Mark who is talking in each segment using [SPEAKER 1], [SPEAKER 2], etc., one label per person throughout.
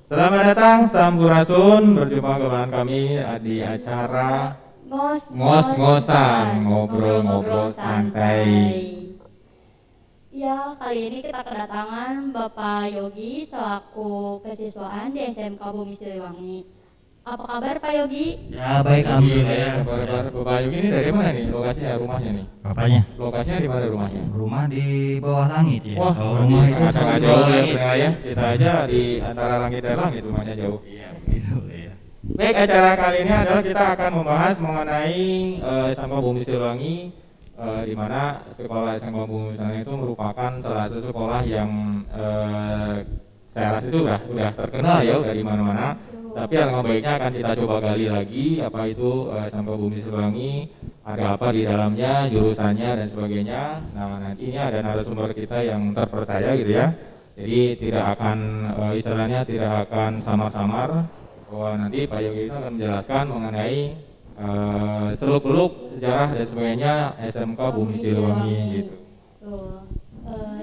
[SPEAKER 1] Selamat datang Sampurasun, berjumpa kembali kami di acara ngos-ngosan, ngobrol-ngobrol santai.
[SPEAKER 2] Ya, kali ini kita kedatangan Bapak Yogi selaku kesiswaan di SMK Bumi Siliwangi. Apa kabar Pak Yogi?
[SPEAKER 3] Ya baik, alhamdulillah.
[SPEAKER 1] Ya, kabar Bapak Yogi ini dari mana nih lokasinya, rumahnya nih?
[SPEAKER 3] Apanya?
[SPEAKER 1] Lokasinya di mana rumahnya?
[SPEAKER 3] Rumah di bawah langit ya.
[SPEAKER 1] Wah,
[SPEAKER 3] kalau rumah itu
[SPEAKER 1] sangat
[SPEAKER 3] di
[SPEAKER 1] jauh
[SPEAKER 3] bawah
[SPEAKER 1] ya,
[SPEAKER 3] langit.
[SPEAKER 1] Bro, ya. Kita aja di antara langit dan langit rumahnya jauh.
[SPEAKER 3] Iya, begitu ya.
[SPEAKER 1] Baik, acara kali ini adalah kita akan membahas mengenai SMK Bumi Siliwangi, di mana sekolah SMK Bumi Siliwangi itu merupakan salah satu sekolah yang saya rasa itu sudah terkenal ya dari mana-mana. Tapi alangkah baiknya akan kita coba gali lagi apa itu SMK Bumi Siliwangi, ada apa di dalamnya, jurusannya dan sebagainya. Nah, nanti ini ada narasumber kita yang terpercaya gitu ya. Jadi tidak akan istilahnya tidak akan samar-samar. Bahwa nanti Pak Yogi itu akan menjelaskan mengenai seluk-beluk sejarah dan sebagainya SMK Bumi Siliwangi gitu.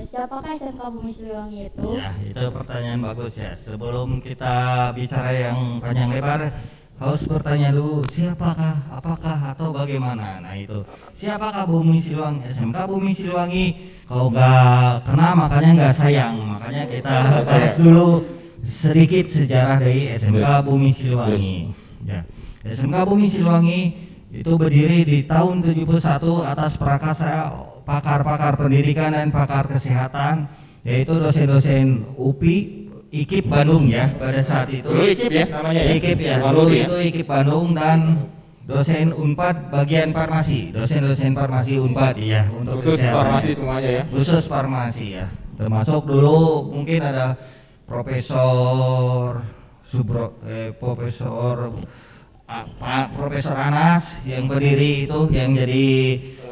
[SPEAKER 2] Siapakah SMK Bumi Siliwangi itu?
[SPEAKER 3] Ya, itu pertanyaan bagus ya. Sebelum kita bicara yang panjang lebar, harus bertanya dulu siapakah, apakah atau bagaimana. Nah itu, siapakah Bumi Siliwangi? SMK Bumi Siliwangi. Kalau nggak kena makanya nggak sayang. Makanya kita bahas dulu sedikit sejarah dari SMK Bumi Siliwangi. Ya, SMK Bumi Siliwangi itu berdiri di tahun 71 atas prakarsa pakar-pakar pendidikan dan pakar kesehatan, yaitu dosen-dosen UPI, IKIP Bandung ya pada saat itu.
[SPEAKER 1] Dulu IKIP ya namanya ya?
[SPEAKER 3] IKIP ya, dulu itu IKIP Bandung dan dosen Unpad bagian farmasi, dosen-dosen farmasi Unpad ya untuk
[SPEAKER 1] khusus
[SPEAKER 3] kesehatan.
[SPEAKER 1] farmasi semuanya ya?
[SPEAKER 3] Khusus farmasi ya, termasuk dulu mungkin ada Profesor Anas yang berdiri itu yang jadi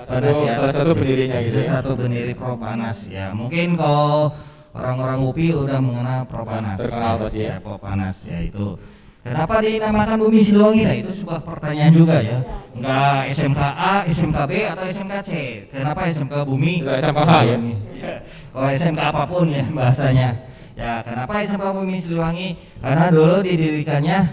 [SPEAKER 1] salah satu pendirinya gitu ya?
[SPEAKER 3] satu pendiri Prof Anas ya. Mungkin kalau orang-orang UPI udah mengenal Prof Anas.
[SPEAKER 1] Terkenal pasti ya?
[SPEAKER 3] Prof Anas ya itu. Kenapa dinamakan Bumi Siliwangi? Nah itu sebuah pertanyaan juga ya. Enggak SMK A, SMK B atau SMK C. Kenapa SMK Bumi?
[SPEAKER 1] SMK H ya?
[SPEAKER 3] Ya. Kalau SMK apapun ya bahasanya. Ya kenapa SMK Bumi Siliwangi? Karena dulu didirikannya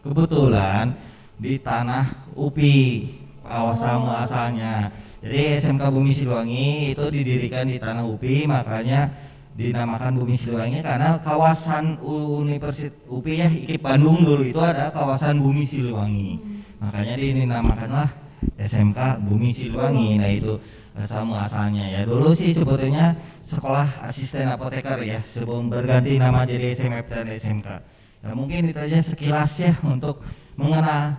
[SPEAKER 3] kebetulan di tanah UPI awal asalnya. Jadi SMK Bumi Siliwangi itu didirikan di tanah UPI, makanya dinamakan Bumi Siliwangi karena kawasan Universitas UPI ya IKIP Bandung dulu itu ada kawasan Bumi Siliwangi. Makanya dinamakanlah SMK Bumi Siliwangi. Nah itu asal muasalnya ya. Dulu sih sebetulnya sekolah asisten apoteker ya sebelum berganti nama jadi SMF dan SMK. Nah, mungkin itu aja sekilas ya untuk mengenal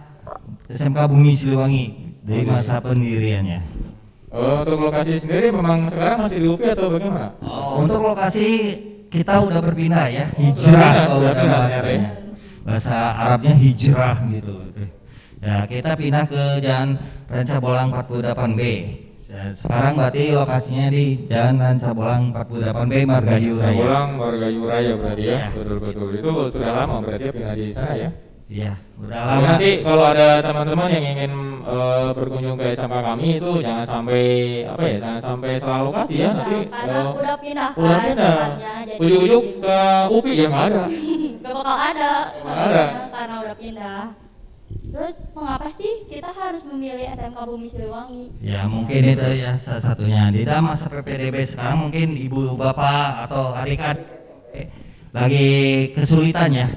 [SPEAKER 3] SMK Bumi Siliwangi dari masa pendiriannya.
[SPEAKER 1] Untuk lokasi sendiri memang sekarang masih di UPI atau bagaimana?
[SPEAKER 3] Untuk lokasi kita udah berpindah ya, hijrah kalau udah bahasanya. Bahasa Arabnya hijrah gitu. Ya, kita pindah ke Jalan Rancabolang 48B. Ya, sekarang berarti lokasinya di Jalan Rancabolang 48B Margahayu Raya.
[SPEAKER 1] Rancabolang Margahayu Raya berarti ya?
[SPEAKER 3] Ya.
[SPEAKER 1] Betul. Itu sudah lama berarti ya pindah di sana ya?
[SPEAKER 3] Iya, udah
[SPEAKER 1] Jadi
[SPEAKER 3] lama.
[SPEAKER 1] nanti kalau ada teman-teman yang ingin berkunjung ke SMK kami itu jangan sampai jangan sampai salah lokasi ya, nanti
[SPEAKER 2] Karena udah pindah
[SPEAKER 1] udah pindah
[SPEAKER 2] tempatnya, jadi
[SPEAKER 1] ujuk-ujuk ke UPI ya nggak ada.
[SPEAKER 2] gak bakal ada.
[SPEAKER 1] Nggak ada.
[SPEAKER 2] Karena udah pindah. Terus mengapa sih kita harus memilih SMK Bumi Siliwangi?
[SPEAKER 3] Ya mungkin itu ya salah satunya. Di dalam masa PPDB sekarang mungkin ibu bapak atau adik-adik lagi kesulitan ya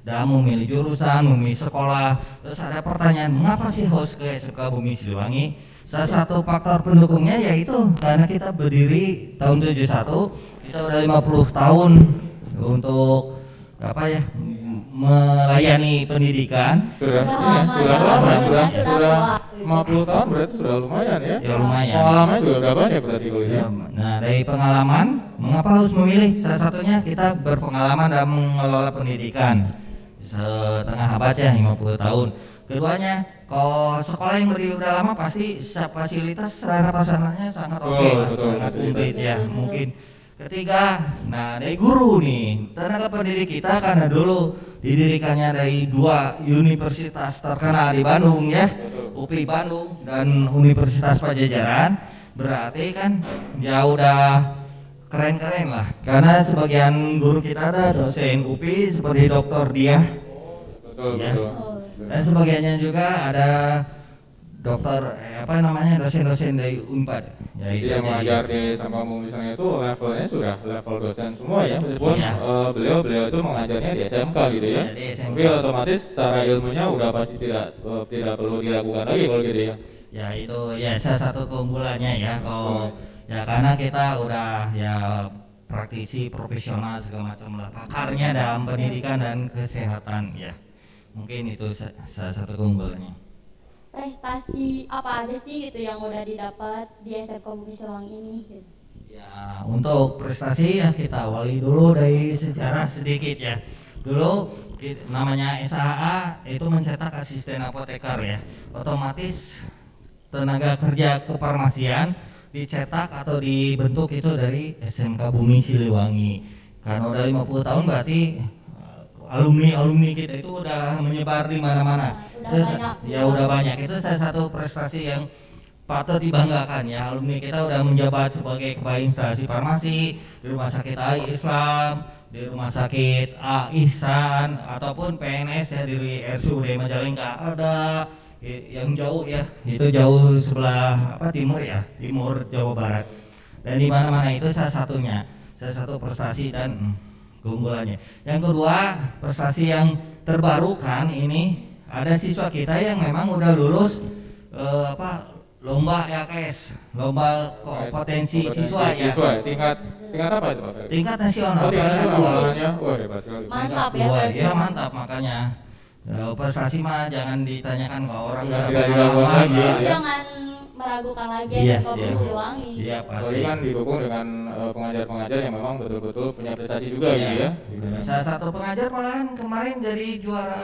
[SPEAKER 3] dalam memilih jurusan, memilih sekolah. Terus ada pertanyaan, mengapa sih harus ke SMK Bumi Siliwangi? Salah satu faktor pendukungnya yaitu karena kita berdiri tahun 71, kita udah 50 tahun untuk melayani pendidikan.
[SPEAKER 1] Sudah
[SPEAKER 2] Sudah
[SPEAKER 1] 50 tahun berarti sudah lumayan ya?
[SPEAKER 3] Ya lumayan.
[SPEAKER 1] Pengalaman juga udah banyak berarti kalau
[SPEAKER 3] Ya,
[SPEAKER 1] ya?
[SPEAKER 3] nah dari pengalaman, mengapa harus memilih? Salah satunya kita berpengalaman dalam mengelola pendidikan setengah abad ya 50 tahun. Keduanya, kalau sekolah yang berdiri udah lama pasti fasilitas sarana prasarananya sangat oke, sangat komplit ya. Mungkin ketiga, nah dari guru nih, tenaga pendidik kita karena dulu didirikannya dari dua universitas terkenal di Bandung ya, UPI Bandung dan Universitas Pajajaran, berarti kan ya udah keren-keren lah. Karena sebagian guru kita ada dosen UPI seperti Dr. Diah.
[SPEAKER 1] Betul,
[SPEAKER 3] Ya.
[SPEAKER 1] betul.
[SPEAKER 3] Dan sebagiannya juga ada dosen-dosen dari Unpad. Ya,
[SPEAKER 1] Jadi yang mengajar di SMK misalnya itu levelnya sudah level dosen semua ya, meskipun
[SPEAKER 3] Iya.
[SPEAKER 1] beliau itu mengajarnya di SMK gitu ya.
[SPEAKER 3] Iya, di SMK.
[SPEAKER 1] Tapi otomatis secara ilmunya udah pasti tidak perlu dilakukan lagi kalau gitu ya.
[SPEAKER 3] Ya itu ya salah satu keunggulannya ya kalau ya karena kita udah ya praktisi profesional segala macam lah pakarnya dalam pendidikan dan kesehatan ya mungkin itu salah satu keunggulannya.
[SPEAKER 2] Prestasi apa aja sih gitu yang udah didapat di SMK Bumi Siliwangi ini gitu.
[SPEAKER 3] Ya untuk prestasi ya kita awali dulu dari sejarah sedikit ya. Dulu namanya SAA itu mencetak asisten apoteker ya. Otomatis tenaga kerja kefarmasian dicetak atau dibentuk itu dari SMK Bumi Siliwangi. Karena udah 50 tahun berarti alumni kita itu udah menyebar di mana-mana.
[SPEAKER 2] Udah banyak.
[SPEAKER 3] Ya udah banyak. Itu salah satu prestasi yang patut dibanggakan ya. Alumni kita udah menjabat sebagai kepala instalasi farmasi di Rumah Sakit AI Islam, di Rumah Sakit A Ihsan ataupun PNS ya di RSUD Majalengka ada yang jauh ya. Itu jauh sebelah timur ya, timur Jawa Barat. Dan di mana-mana itu salah satu prestasi dan keunggulannya. Yang kedua, prestasi yang terbarukan ini ada siswa kita yang memang udah lulus lomba LKS, lomba kompetensi siswa ya.
[SPEAKER 1] Tingkat apa itu Pak?
[SPEAKER 3] Tingkat nasional.
[SPEAKER 1] Oh, tingkat
[SPEAKER 3] tingkat
[SPEAKER 1] nasional.
[SPEAKER 3] dua.
[SPEAKER 1] Wah, hebat sekali.
[SPEAKER 2] Mantap
[SPEAKER 3] Tingkat dua.
[SPEAKER 2] ya.
[SPEAKER 3] Ya mantap makanya. Prestasi mah jangan ditanyakan ke orang
[SPEAKER 1] Nggak
[SPEAKER 3] udah
[SPEAKER 1] tidak dilakukan
[SPEAKER 3] pengalaman,
[SPEAKER 1] lagi,
[SPEAKER 3] ya.
[SPEAKER 1] ya.
[SPEAKER 2] Jangan meragukan lagi
[SPEAKER 3] Yes,
[SPEAKER 2] SMK Bumi
[SPEAKER 3] ya.
[SPEAKER 2] Siliwangi.
[SPEAKER 3] Iya
[SPEAKER 1] Apalagi
[SPEAKER 3] pasti.
[SPEAKER 1] kan didukung dengan pengajar-pengajar yang memang betul-betul punya prestasi juga
[SPEAKER 3] Iya.
[SPEAKER 1] gitu ya.
[SPEAKER 3] Salah satu pengajar malahan kemarin jadi juara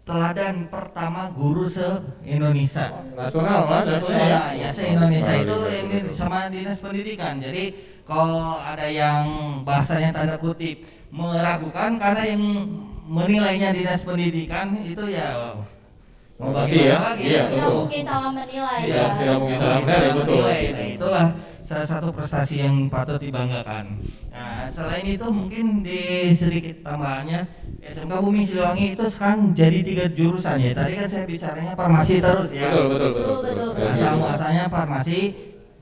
[SPEAKER 3] teladan pertama guru se-Indonesia.
[SPEAKER 1] Nasional malah levelnya
[SPEAKER 3] Ya se-Indonesia
[SPEAKER 1] Wah,
[SPEAKER 3] itu
[SPEAKER 1] hebat,
[SPEAKER 3] yang
[SPEAKER 1] hebat.
[SPEAKER 3] sama dinas pendidikan. Jadi kalau ada yang bahasanya tanda kutip meragukan karena yang menilainya dinas pendidikan itu ya mau
[SPEAKER 1] Pasti
[SPEAKER 3] bagaimana
[SPEAKER 1] ya,
[SPEAKER 3] lagi
[SPEAKER 1] iya,
[SPEAKER 3] ya.
[SPEAKER 2] Tidak
[SPEAKER 1] betul.
[SPEAKER 2] mungkin salah menilai
[SPEAKER 3] Iya,
[SPEAKER 2] ya.
[SPEAKER 1] tidak mungkin salah
[SPEAKER 3] bisa
[SPEAKER 1] menilai, betul.
[SPEAKER 3] menilai. Nah, itulah salah satu prestasi yang patut dibanggakan. Nah, selain itu mungkin di sedikit tambahannya SMK Bumi Siliwangi itu sekarang jadi 3 jurusan ya. Tadi kan saya bicaranya farmasi terus ya.
[SPEAKER 2] Betul.
[SPEAKER 3] Asal muasalnya farmasi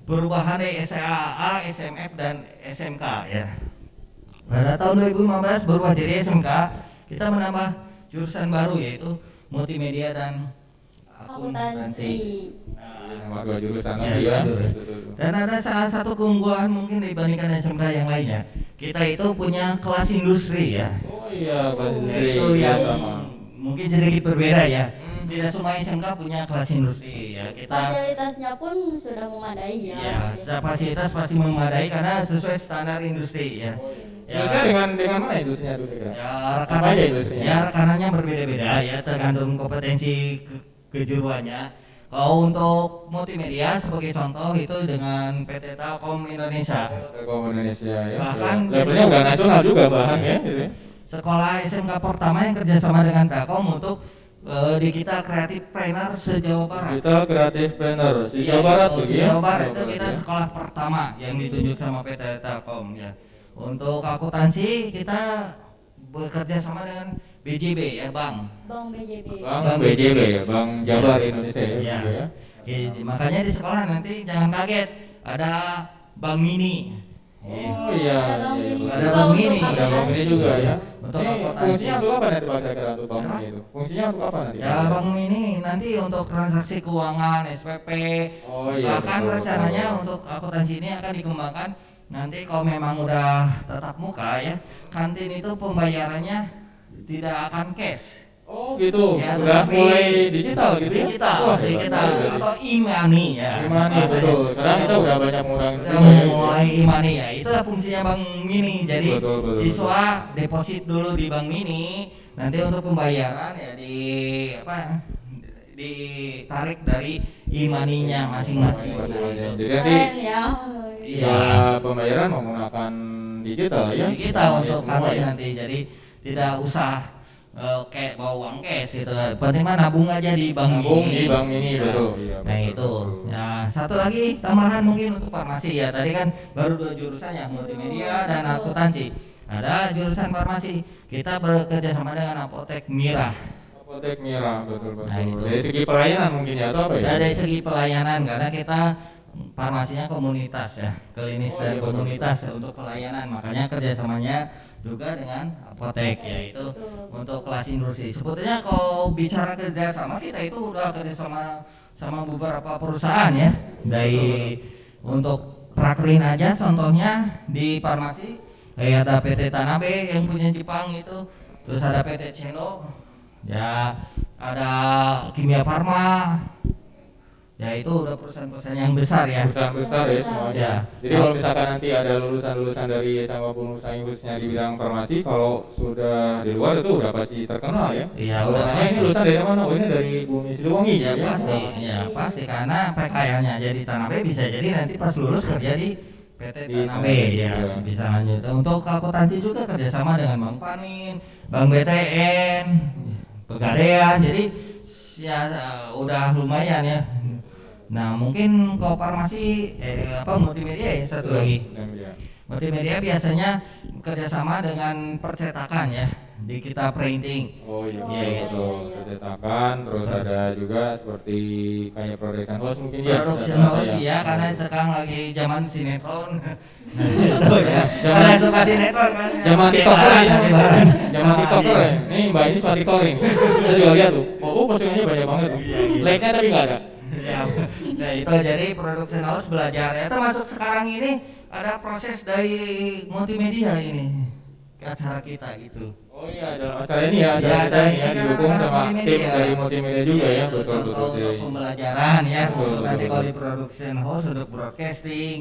[SPEAKER 3] perubahan dari SAA, SMF dan SMK ya. Pada tahun 2015 berubah jadi SMK, kita menambah jurusan baru yaitu multimedia dan
[SPEAKER 2] Akuntansi.
[SPEAKER 3] Nah,
[SPEAKER 1] Dua jurusan
[SPEAKER 3] Ya,
[SPEAKER 1] lagi
[SPEAKER 3] dua
[SPEAKER 1] ya.
[SPEAKER 3] jurusan.
[SPEAKER 1] Betul.
[SPEAKER 3] dan ada salah satu keunggulan mungkin dibandingkan SMK yang lainnya. Kita itu punya kelas industri ya.
[SPEAKER 1] Oh iya, Pak
[SPEAKER 3] Itu
[SPEAKER 1] Indri,
[SPEAKER 3] yang
[SPEAKER 1] sama.
[SPEAKER 3] mungkin sedikit berbeda ya. Tidak semua SMK punya kelas industri ya. Kita
[SPEAKER 2] Fasilitasnya pun sudah memadai ya.
[SPEAKER 3] ya fasilitas pasti memadai karena sesuai standar industri ya.
[SPEAKER 1] Industrinya dengan mana industrinya itu kira?
[SPEAKER 3] Ya
[SPEAKER 1] Apa
[SPEAKER 3] rekanannya,
[SPEAKER 1] aja industrinya?
[SPEAKER 3] ya rekanannya berbeda-beda ya tergantung kompetensi kejuruannya. Kalau untuk multimedia sebagai contoh itu dengan PT Telkom Indonesia.
[SPEAKER 1] Telkom Indonesia ya.
[SPEAKER 3] Bahkan
[SPEAKER 1] levelnya udah nasional juga bahkan ya. Gitu ya.
[SPEAKER 3] Sekolah SMK pertama yang kerjasama dengan Telkom untuk di kita kreatif trainer se-Jawa Barat.
[SPEAKER 1] Kita kreatif planner di
[SPEAKER 3] Iya,
[SPEAKER 1] Jawa Barat
[SPEAKER 3] untuk
[SPEAKER 1] tuh ya.
[SPEAKER 3] Jawa Barat itu
[SPEAKER 1] Jawa
[SPEAKER 3] kita
[SPEAKER 1] ya.
[SPEAKER 3] sekolah pertama yang ditunjuk sama PT Telkom ya. Untuk akuntansi kita bekerja sama dengan BJB ya, Bang.
[SPEAKER 2] Bang BJB.
[SPEAKER 1] Bang BJB ya, Bang Jabar Indonesia ya.
[SPEAKER 3] Iya.
[SPEAKER 1] gitu ya.
[SPEAKER 3] Oke, makanya di sekolah nanti jangan kaget ada Bank Mini.
[SPEAKER 1] Oh iya.
[SPEAKER 2] Ada Bang
[SPEAKER 1] iya,
[SPEAKER 2] Mini
[SPEAKER 1] iya.
[SPEAKER 3] Ada
[SPEAKER 2] juga
[SPEAKER 3] Bang
[SPEAKER 2] untuk
[SPEAKER 3] Mini.
[SPEAKER 1] Ada Bang Mini juga ya.
[SPEAKER 3] Untuk
[SPEAKER 1] Ini
[SPEAKER 3] akuntansi.
[SPEAKER 1] fungsinya untuk apa nanti Pak kira-kira untuk Bang
[SPEAKER 3] Apa?
[SPEAKER 1] Mini itu? Fungsinya untuk apa nanti?
[SPEAKER 3] Ya Bank Mini nanti untuk transaksi keuangan, SPP.
[SPEAKER 1] Oh iya.
[SPEAKER 3] Bahkan
[SPEAKER 1] betul,
[SPEAKER 3] rencananya
[SPEAKER 1] betul.
[SPEAKER 3] untuk akuntansi ini akan dikembangkan nanti kalau memang udah tatap muka ya, kantin itu pembayarannya tidak akan cash.
[SPEAKER 1] Oh gitu.
[SPEAKER 3] Ya,
[SPEAKER 1] Udah
[SPEAKER 3] tetapi
[SPEAKER 1] mulai digital gitu ya?
[SPEAKER 3] digital,
[SPEAKER 1] Wah, hebat
[SPEAKER 3] digital
[SPEAKER 1] sekali berarti.
[SPEAKER 3] atau e-money ya.
[SPEAKER 1] Gimana
[SPEAKER 3] bahasanya.
[SPEAKER 1] betul. Sekarang kita udah banyak menggunakan
[SPEAKER 3] Udah
[SPEAKER 1] juga ya, gitu.
[SPEAKER 3] mulai e-money ya. Itulah fungsinya Bank Mini. Jadi
[SPEAKER 1] Betul,
[SPEAKER 3] siswa deposit dulu di Bank Mini, nanti untuk pembayaran ya ditarik dari e-money-nya masing-masing.
[SPEAKER 1] Jadi nanti
[SPEAKER 2] Keren ya.
[SPEAKER 3] Iya.
[SPEAKER 1] ya pembayaran menggunakan digital ya.
[SPEAKER 3] Digital
[SPEAKER 1] Semuanya
[SPEAKER 3] untuk
[SPEAKER 1] semua
[SPEAKER 3] kantin
[SPEAKER 1] ya.
[SPEAKER 3] nanti. Jadi tidak usah kayak bawa uang cash gitu. Penting mah nabung aja di bank
[SPEAKER 1] Nabung
[SPEAKER 3] ini.
[SPEAKER 1] di bank ini,
[SPEAKER 3] Ya.
[SPEAKER 1] betul. Iya,
[SPEAKER 3] Nah
[SPEAKER 1] betul,
[SPEAKER 3] itu.
[SPEAKER 1] betul.
[SPEAKER 3] Nah satu lagi tambahan mungkin untuk farmasi ya. Tadi kan baru 2 jurusan ya, multimedia dan akuntansi. Ada jurusan farmasi. Kita bekerja sama dengan apotek Mira.
[SPEAKER 1] Apotek Mira, betul betul.
[SPEAKER 3] Nah, itu.
[SPEAKER 1] Dari segi pelayanan mungkin ya atau apa ya?
[SPEAKER 3] Dari segi pelayanan karena kita farmasinya komunitas ya, klinis
[SPEAKER 1] Oh,
[SPEAKER 3] dan
[SPEAKER 1] iya, betul,
[SPEAKER 3] komunitas untuk pelayanan, makanya kerjasamanya juga dengan apotek yaitu untuk kelas industri. Sebetulnya kalau bicara kerjasama kita itu udah kerjasama sama beberapa perusahaan ya, dari untuk Prakrin aja contohnya di farmasi kayak ada PT Tanabe yang punya Jepang itu, terus ada PT Cendo ya, ada Kimia Farma ya, itu udah perusahaan-perusahaan yang besar ya.
[SPEAKER 1] Perusahaan besar ya semuanya.
[SPEAKER 3] Ya.
[SPEAKER 1] Jadi kalau misalkan nanti ada lulusan-lulusan dari SMA maupun lulusan khususnya di bidang farmasi, kalau sudah di luar itu udah pasti terkenal ya.
[SPEAKER 3] Iya,
[SPEAKER 1] Kalau
[SPEAKER 3] udah
[SPEAKER 1] nanya
[SPEAKER 3] pasti.
[SPEAKER 1] ini lulusan dari mana? Oh ini dari Bumi Siliwangi.
[SPEAKER 3] Ya pasti, ya pasti karena PKL-nya jadi Tanabe bisa jadi nanti pas lulus kerja di PT
[SPEAKER 1] Di
[SPEAKER 3] Tanabe ya,
[SPEAKER 1] iya.
[SPEAKER 3] bisa lanjut. Untuk akuntansi juga kerjasama dengan Bank Panin, Bank BTN, Pegadaian, jadi ya udah lumayan ya. Nah mungkin kalau farmasi multimedia ya satu lagi.
[SPEAKER 1] Ya.
[SPEAKER 3] Multimedia biasanya kerjasama dengan percetakan ya, di kita printing.
[SPEAKER 1] Oh iya,
[SPEAKER 3] Iya,
[SPEAKER 1] betul, betul. Percetakan, terus ada juga seperti kayak production house mungkin ya.
[SPEAKER 3] Production
[SPEAKER 1] rata-rata
[SPEAKER 3] house ya, karena sekarang lagi zaman sinetron. Nah,
[SPEAKER 1] Iya.
[SPEAKER 3] itu ya.
[SPEAKER 1] Zaman-
[SPEAKER 3] Karena suka sinetron kan.
[SPEAKER 1] Zaman
[SPEAKER 3] Pakai
[SPEAKER 1] TikToker
[SPEAKER 3] bahan,
[SPEAKER 1] ya,
[SPEAKER 3] pakai bahan.
[SPEAKER 1] zaman TikToker ya. Ini Mbak ini suka TikTok ini. Saya juga lihat tuh. Oh, postingannya banyak banget tuh.
[SPEAKER 3] Iya, gitu.
[SPEAKER 1] Like-nya tapi nggak ada.
[SPEAKER 3] Ya, nah itu jadi production house belajar ya, termasuk sekarang ini ada proses dari multimedia ini ke acara kita gitu.
[SPEAKER 1] Oh iya, dalam acara ini ya,
[SPEAKER 3] Ya,
[SPEAKER 1] acara kita ini ya
[SPEAKER 3] ini kan
[SPEAKER 1] didukung
[SPEAKER 3] acara
[SPEAKER 1] sama
[SPEAKER 3] multimedia.
[SPEAKER 1] tim dari multimedia juga ya, betul
[SPEAKER 3] contoh
[SPEAKER 1] betul
[SPEAKER 3] untuk
[SPEAKER 1] sih.
[SPEAKER 3] pembelajaran ya,
[SPEAKER 1] Betul,
[SPEAKER 3] untuk nanti
[SPEAKER 1] betul,
[SPEAKER 3] kalau di
[SPEAKER 1] betul.
[SPEAKER 3] production house untuk broadcasting,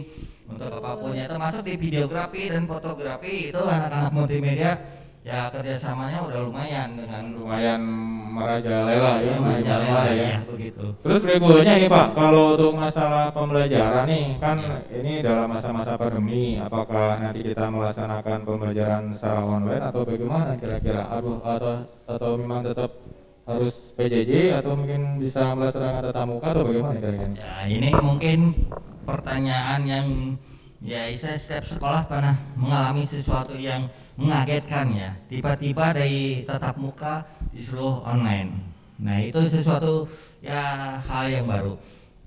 [SPEAKER 3] untuk apapun ya, termasuk di videografi dan fotografi itu anak-anak multimedia ya kerjasamanya udah lumayan dengan
[SPEAKER 1] Lumayan merajalela ya,
[SPEAKER 3] lumayan
[SPEAKER 1] di mana-mana ya.
[SPEAKER 3] ya begitu.
[SPEAKER 1] Terus berikutnya ini Pak, kalau untuk masalah pembelajaran nih, kan ini dalam masa-masa pandemi, apakah nanti kita melaksanakan pembelajaran secara online atau bagaimana kira-kira? Atau memang tetap harus PJJ atau mungkin bisa melaksanakan tatap muka atau bagaimana kira-kira?
[SPEAKER 3] Ya ini mungkin pertanyaan yang ya saya setiap sekolah pernah mengalami sesuatu yang mengagetkan ya, tiba-tiba dari tatap muka disuruh online. Nah itu sesuatu ya hal yang baru.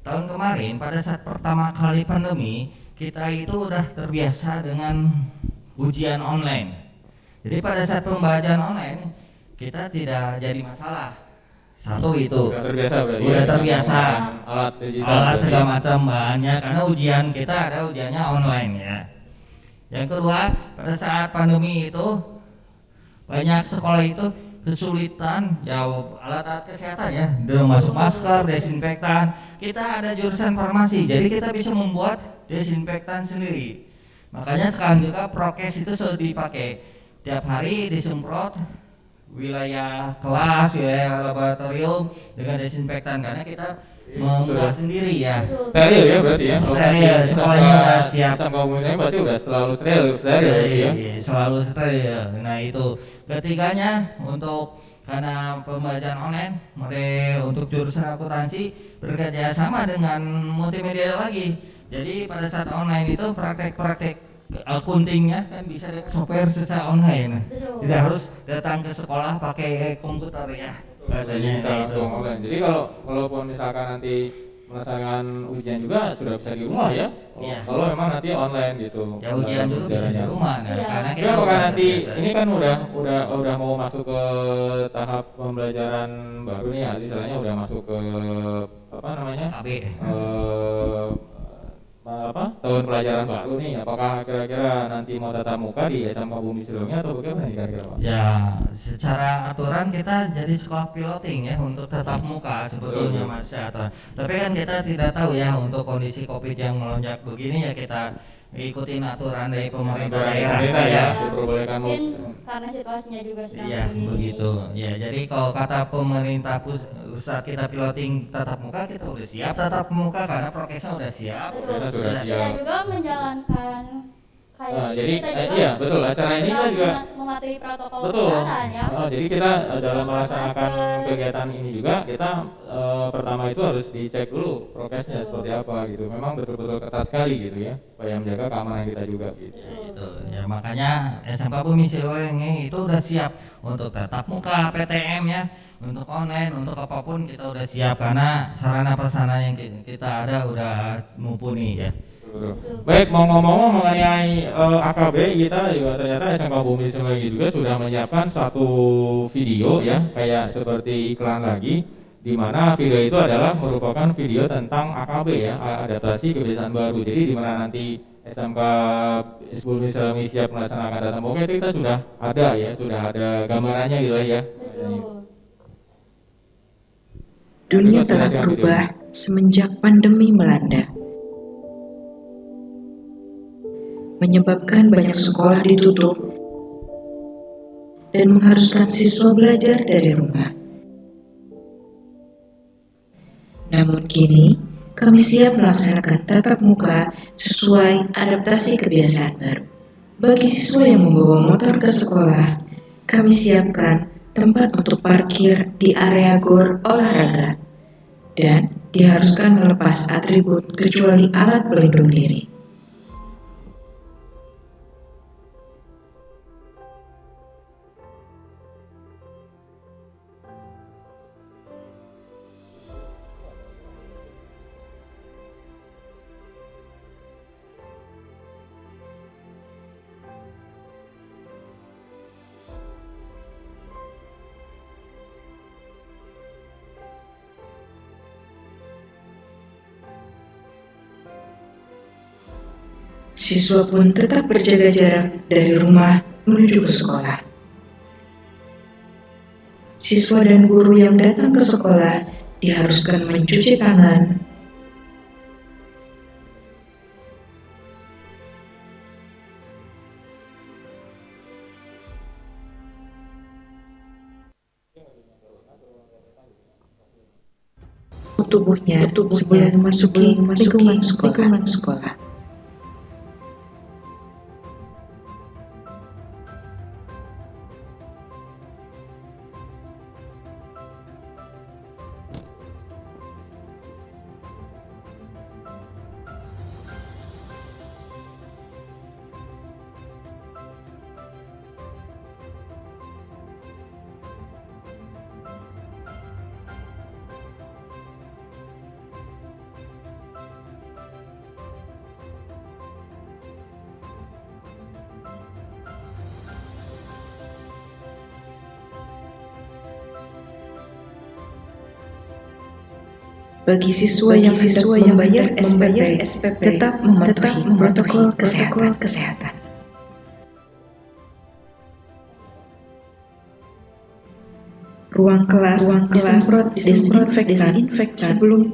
[SPEAKER 3] Tahun kemarin pada saat pertama kali pandemi kita itu udah terbiasa dengan ujian online. Jadi pada saat pembelajaran online kita tidak jadi masalah. Satu itu
[SPEAKER 1] Udah terbiasa berarti
[SPEAKER 3] udah
[SPEAKER 1] ya,
[SPEAKER 3] terbiasa.
[SPEAKER 1] dengan alat digital
[SPEAKER 3] Alat
[SPEAKER 1] berarti.
[SPEAKER 3] segala macam bahannya karena ujian kita ada ujiannya online ya. Yang kedua, pada saat pandemi itu banyak sekolah itu kesulitan ya alat-alat kesehatan ya, masuk masker, desinfektan. Kita ada jurusan farmasi, jadi kita bisa membuat desinfektan sendiri. Makanya sekarang juga prokes itu selalu dipakai. Tiap hari disemprot wilayah kelas, wilayah laboratorium dengan desinfektan karena kita membuat sendiri ya.
[SPEAKER 1] Steril ya berarti ya. Kalau
[SPEAKER 3] Steril,
[SPEAKER 1] nanti
[SPEAKER 3] sekolahnya udah siap.
[SPEAKER 1] Sistem komunikasi pasti udah selalu steril berarti ya.
[SPEAKER 3] Iya, selalu steril. Nah itu ketiganya untuk karena pembelajaran online, mulai untuk jurusan akuntansi bekerja sama dengan multimedia lagi. Jadi pada saat online itu praktek-praktek accountingnya kan bisa dengan software secara online.
[SPEAKER 2] Betul.
[SPEAKER 3] Tidak harus datang ke sekolah pakai komputer ya. Bahasanya
[SPEAKER 1] Bisa
[SPEAKER 3] itu.
[SPEAKER 1] langsung online. Jadi kalaupun misalkan nanti melaksanakan ujian juga sudah bisa di rumah ya.
[SPEAKER 3] Iya.
[SPEAKER 1] Kalau memang nanti online gitu.
[SPEAKER 3] Ya ujian juga bisa di rumah nah,
[SPEAKER 2] Iya.
[SPEAKER 3] karena
[SPEAKER 1] Tapi
[SPEAKER 3] kita
[SPEAKER 1] apakah
[SPEAKER 3] udah
[SPEAKER 1] nanti
[SPEAKER 3] terbiasa.
[SPEAKER 1] ini kan udah mau masuk ke tahap pembelajaran baru nih ya, istilahnya udah masuk ke apa namanya?
[SPEAKER 3] KB.
[SPEAKER 1] Tahun pelajaran baru nih, apakah kira-kira nanti mau tatap muka di SMK Bumi Siliwangi atau bagaimana nih kira-kira Pak?
[SPEAKER 3] Ya, secara aturan kita jadi sekolah piloting ya untuk tatap muka sebetulnya
[SPEAKER 1] Betul.
[SPEAKER 3] Mas ya. Tapi kan kita tidak tahu ya untuk kondisi Covid yang melonjak begini ya kita ikutin aturan dari pemerintah daerah
[SPEAKER 1] Pemerintah
[SPEAKER 3] saja.
[SPEAKER 1] ya, diperbolehkan
[SPEAKER 2] Mungkin karena situasinya juga sedang
[SPEAKER 3] Iya
[SPEAKER 2] begini.
[SPEAKER 3] begitu. Ya jadi kalau kata pemerintah pusat kita piloting tatap muka kita udah siap tatap muka karena prokesnya udah siap.
[SPEAKER 2] Betul.
[SPEAKER 1] Sudah siap.
[SPEAKER 2] Kita juga menjalankan kayak
[SPEAKER 1] Jadi
[SPEAKER 2] kita juga
[SPEAKER 1] iya betul, acara ini kita juga
[SPEAKER 2] mematuhi protokol
[SPEAKER 1] betul.
[SPEAKER 2] kesehatan ya.
[SPEAKER 1] Jadi kita dalam
[SPEAKER 2] Pakai
[SPEAKER 1] melaksanakan
[SPEAKER 2] masker.
[SPEAKER 1] kegiatan ini juga kita pertama itu harus dicek dulu prokesnya
[SPEAKER 2] Betul.
[SPEAKER 1] seperti apa gitu. Memang betul-betul ketat sekali gitu ya, supaya menjaga keamanan kita juga gitu.
[SPEAKER 3] Ya, itu ya, makanya SMK Bumi Siliwangi itu udah siap untuk tatap muka, PTM ya, untuk online, untuk apapun kita udah siap karena sarana prasarana yang kita ada udah mumpuni ya.
[SPEAKER 1] Betul. Baik, mau ngomong mengenai AKB, kita juga ternyata SMK Bumi Siliwangi juga sudah menyiapkan satu video ya, kayak seperti iklan lagi, di mana video itu adalah merupakan video tentang AKB ya, adaptasi kebiasaan baru. Jadi di mana nanti SMK Bumi Siliwangi siap melaksanakan tatap muka itu kita sudah ada ya, sudah ada gambarannya gitu ya.
[SPEAKER 2] Betul.
[SPEAKER 4] Dunia telah berubah semenjak pandemi melanda, menyebabkan banyak sekolah ditutup dan mengharuskan siswa belajar dari rumah. Namun kini, kami siap melaksanakan tatap muka sesuai adaptasi kebiasaan baru. Bagi siswa yang membawa motor ke sekolah, kami siapkan tempat untuk parkir di area gor olahraga dan diharuskan melepas atribut kecuali alat pelindung diri. Siswa pun tetap berjaga jarak dari rumah menuju ke sekolah. Siswa dan guru yang datang ke sekolah diharuskan mencuci tangan, tubuhnya sebelum memasuki lingkungan sekolah. Bagi siswa yang membayar SPP, tetap mematuhi protokol kesehatan. Ruang kelas disemprot desinfektan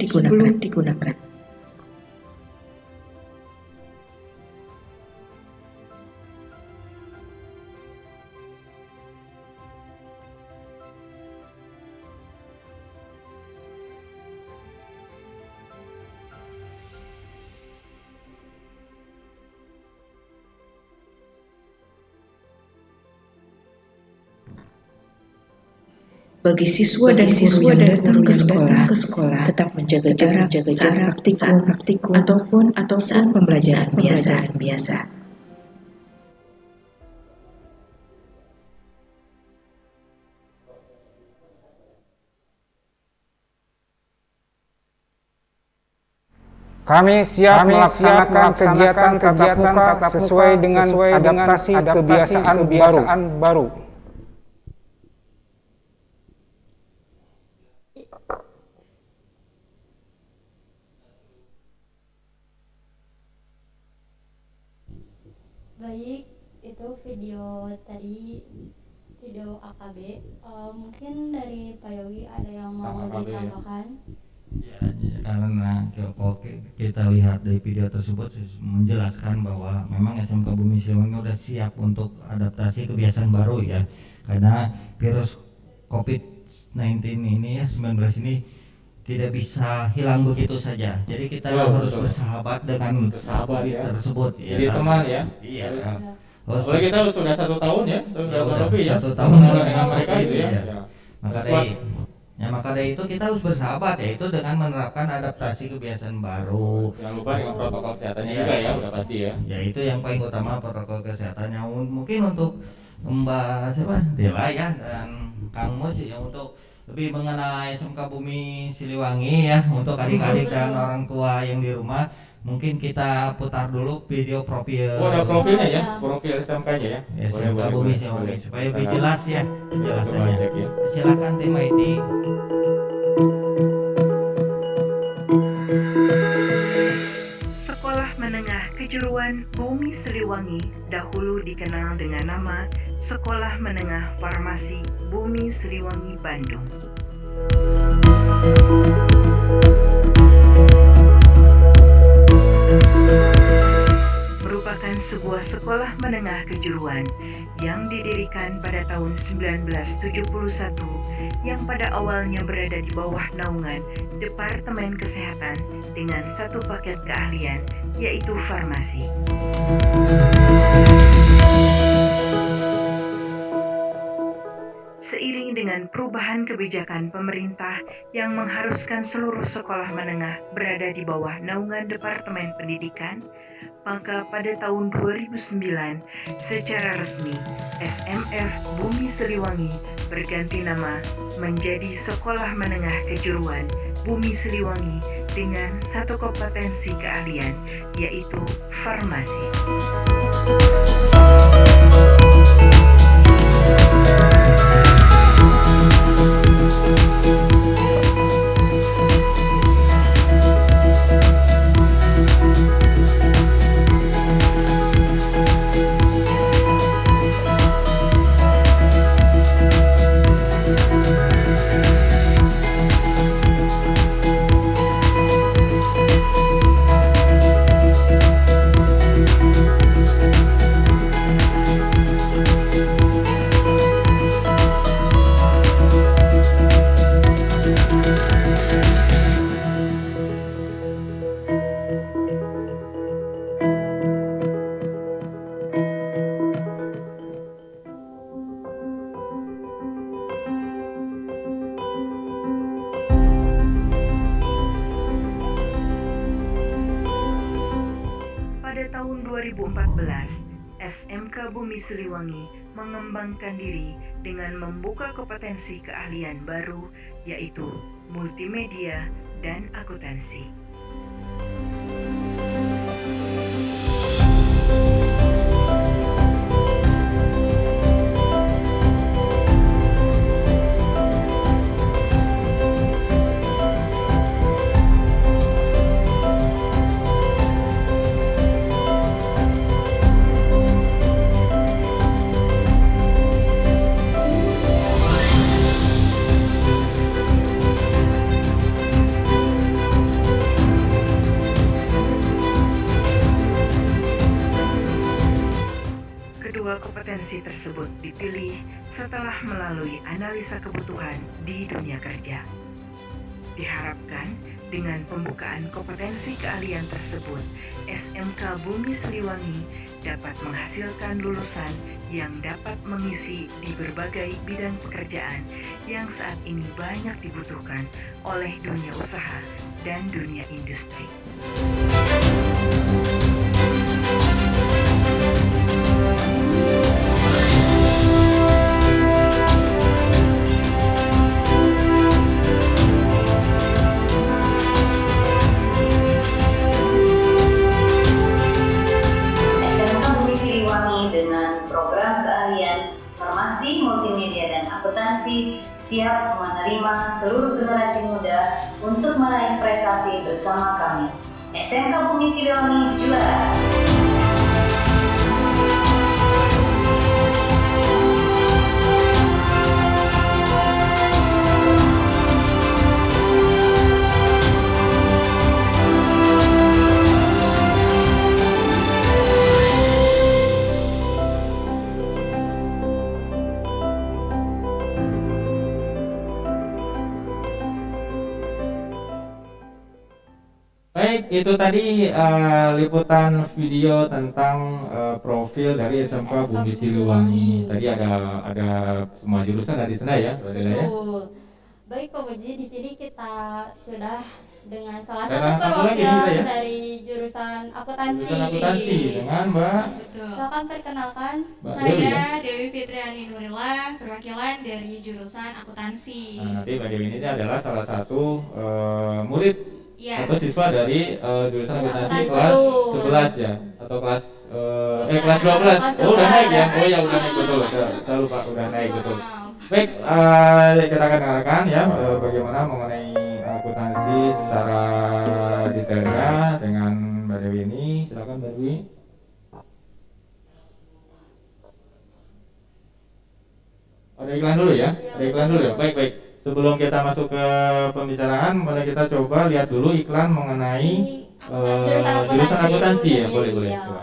[SPEAKER 4] sebelum digunakan. Bagi siswa dan guru yang datang ke sekolah, tetap menjaga jarak saat praktikum ataupun saat pembelajaran biasa.
[SPEAKER 5] Kami siap melaksanakan kegiatan tatap muka sesuai dengan adaptasi kebiasaan baru.
[SPEAKER 2] Baik, itu video tadi, video AKB. Mungkin dari Pak Yogi ada yang mau ditambahkan?
[SPEAKER 3] Ya, karena kalau kita lihat dari video tersebut menjelaskan bahwa memang SMK Bumi Siliwangi sudah siap untuk adaptasi kebiasaan baru ya, karena virus COVID-19 ini ya 19 ini tidak bisa hilang begitu saja. Jadi kita
[SPEAKER 1] Oh,
[SPEAKER 3] harus
[SPEAKER 1] betul.
[SPEAKER 3] bersahabat dengan
[SPEAKER 1] Bersahabat
[SPEAKER 3] hobi
[SPEAKER 1] ya.
[SPEAKER 3] tersebut.
[SPEAKER 1] Jadi teman ya.
[SPEAKER 3] Iya.
[SPEAKER 1] Apalagi kita sudah 1 tahun ya,
[SPEAKER 3] Ya,
[SPEAKER 1] kurang
[SPEAKER 3] udah
[SPEAKER 1] lebih ya.
[SPEAKER 3] 1 tahun.
[SPEAKER 1] Mengenal dengan mereka itu ya.
[SPEAKER 3] Iya.
[SPEAKER 1] Ya.
[SPEAKER 3] Maka dari itu kita harus bersahabat, yaitu dengan menerapkan adaptasi kebiasaan baru.
[SPEAKER 1] Jangan lupa dengan protokol kesehatannya
[SPEAKER 3] Iya.
[SPEAKER 1] juga ya, udah pasti ya.
[SPEAKER 3] Ya itu yang paling utama, protokol kesehatan yang mungkin untuk Mbak siapa Dela ya dan Kang Muj yang untuk lebih mengenai SMK Bumi Siliwangi ya, untuk adik-adik dan orang tua yang di rumah. Mungkin kita putar dulu video profil
[SPEAKER 1] Oh, ada profilnya ya, profil SMK-nya ya.
[SPEAKER 3] SMK Bumi Siliwangi supaya lebih jelas ya penjelasannya.
[SPEAKER 1] Coba cek ya.
[SPEAKER 3] Silakan tim IT.
[SPEAKER 4] Sekolah Menengah Kejuruan Bumi Siliwangi dahulu dikenal dengan nama Sekolah Menengah Farmasi Bumi Siliwangi Bandung. Merupakan sebuah sekolah menengah kejuruan yang didirikan pada tahun 1971 yang pada awalnya berada di bawah naungan Departemen Kesehatan dengan satu paket keahlian yaitu farmasi. Seiring dengan perubahan kebijakan pemerintah yang mengharuskan seluruh sekolah menengah berada di bawah naungan Departemen Pendidikan, maka pada tahun 2009 secara resmi SMF Bumi Siliwangi berganti nama menjadi Sekolah Menengah Kejuruan Bumi Siliwangi dengan satu kompetensi keahlian yaitu farmasi. Pada tahun 2014, SMK Bumi Siliwangi mengembangkan diri dengan membuka kompetensi keahlian baru yaitu multimedia dan akuntansi. Kedua kompetensi tersebut dipilih setelah melalui analisa kebutuhan di dunia kerja. Diharapkan dengan pembukaan kompetensi keahlian tersebut, SMK Bumi Siliwangi dapat menghasilkan lulusan yang dapat mengisi di berbagai bidang pekerjaan yang saat ini banyak dibutuhkan oleh dunia usaha dan dunia industri.
[SPEAKER 6] SMK Bumi Siliwangi dengan program keahlian farmasi, multimedia, dan akuntansi siap menerima seluruh generasi muda untuk meraih prestasi bersama kami. SMK Bumi Siliwangi juara.
[SPEAKER 1] Baik, itu tadi liputan video tentang profil dari SMK Bumi Siliwangi. Tadi ada semua jurusan dari sana ya, Mbak Dela ya.
[SPEAKER 2] Betul. Baik Pak Puji, di sini kita sudah dengan salah
[SPEAKER 1] Dan
[SPEAKER 2] satu
[SPEAKER 1] satu lagi kita
[SPEAKER 2] perwakilan
[SPEAKER 1] ya.
[SPEAKER 2] dari jurusan akuntansi.
[SPEAKER 1] Jurusan akuntansi dengan Mbak.
[SPEAKER 7] Betul.
[SPEAKER 2] Silakan perkenalkan.
[SPEAKER 1] Mbak Dewi ya.
[SPEAKER 7] Saya Dewi Fitriani Nurillah, perwakilan dari jurusan akuntansi.
[SPEAKER 1] Nah, nanti Mbak Dewi ini adalah salah satu murid
[SPEAKER 7] Iya.
[SPEAKER 1] atau siswa dari jurusan akuntansi
[SPEAKER 2] Akuntansi.
[SPEAKER 1] kelas 11 ya, atau kelas kelas 12.
[SPEAKER 2] Kelas
[SPEAKER 1] Oh, udah
[SPEAKER 2] 12.
[SPEAKER 1] naik ya. Oh ya, udah naik betul. Saya lupa udah naik betul.
[SPEAKER 7] Wow.
[SPEAKER 1] Baik, kita akan dengarkan ya bagaimana mengenai akuntansi secara detailnya dengan Mbak Dewi ini. Silakan Mbak Dewi. Ada iklan dulu ya? Ada iklan dulu ya? Baik, baik. Sebelum kita masuk ke pembicaraan, boleh kita coba lihat dulu iklan mengenai jurusan akuntansi ya? Boleh, boleh.
[SPEAKER 2] Ya.
[SPEAKER 1] Coba.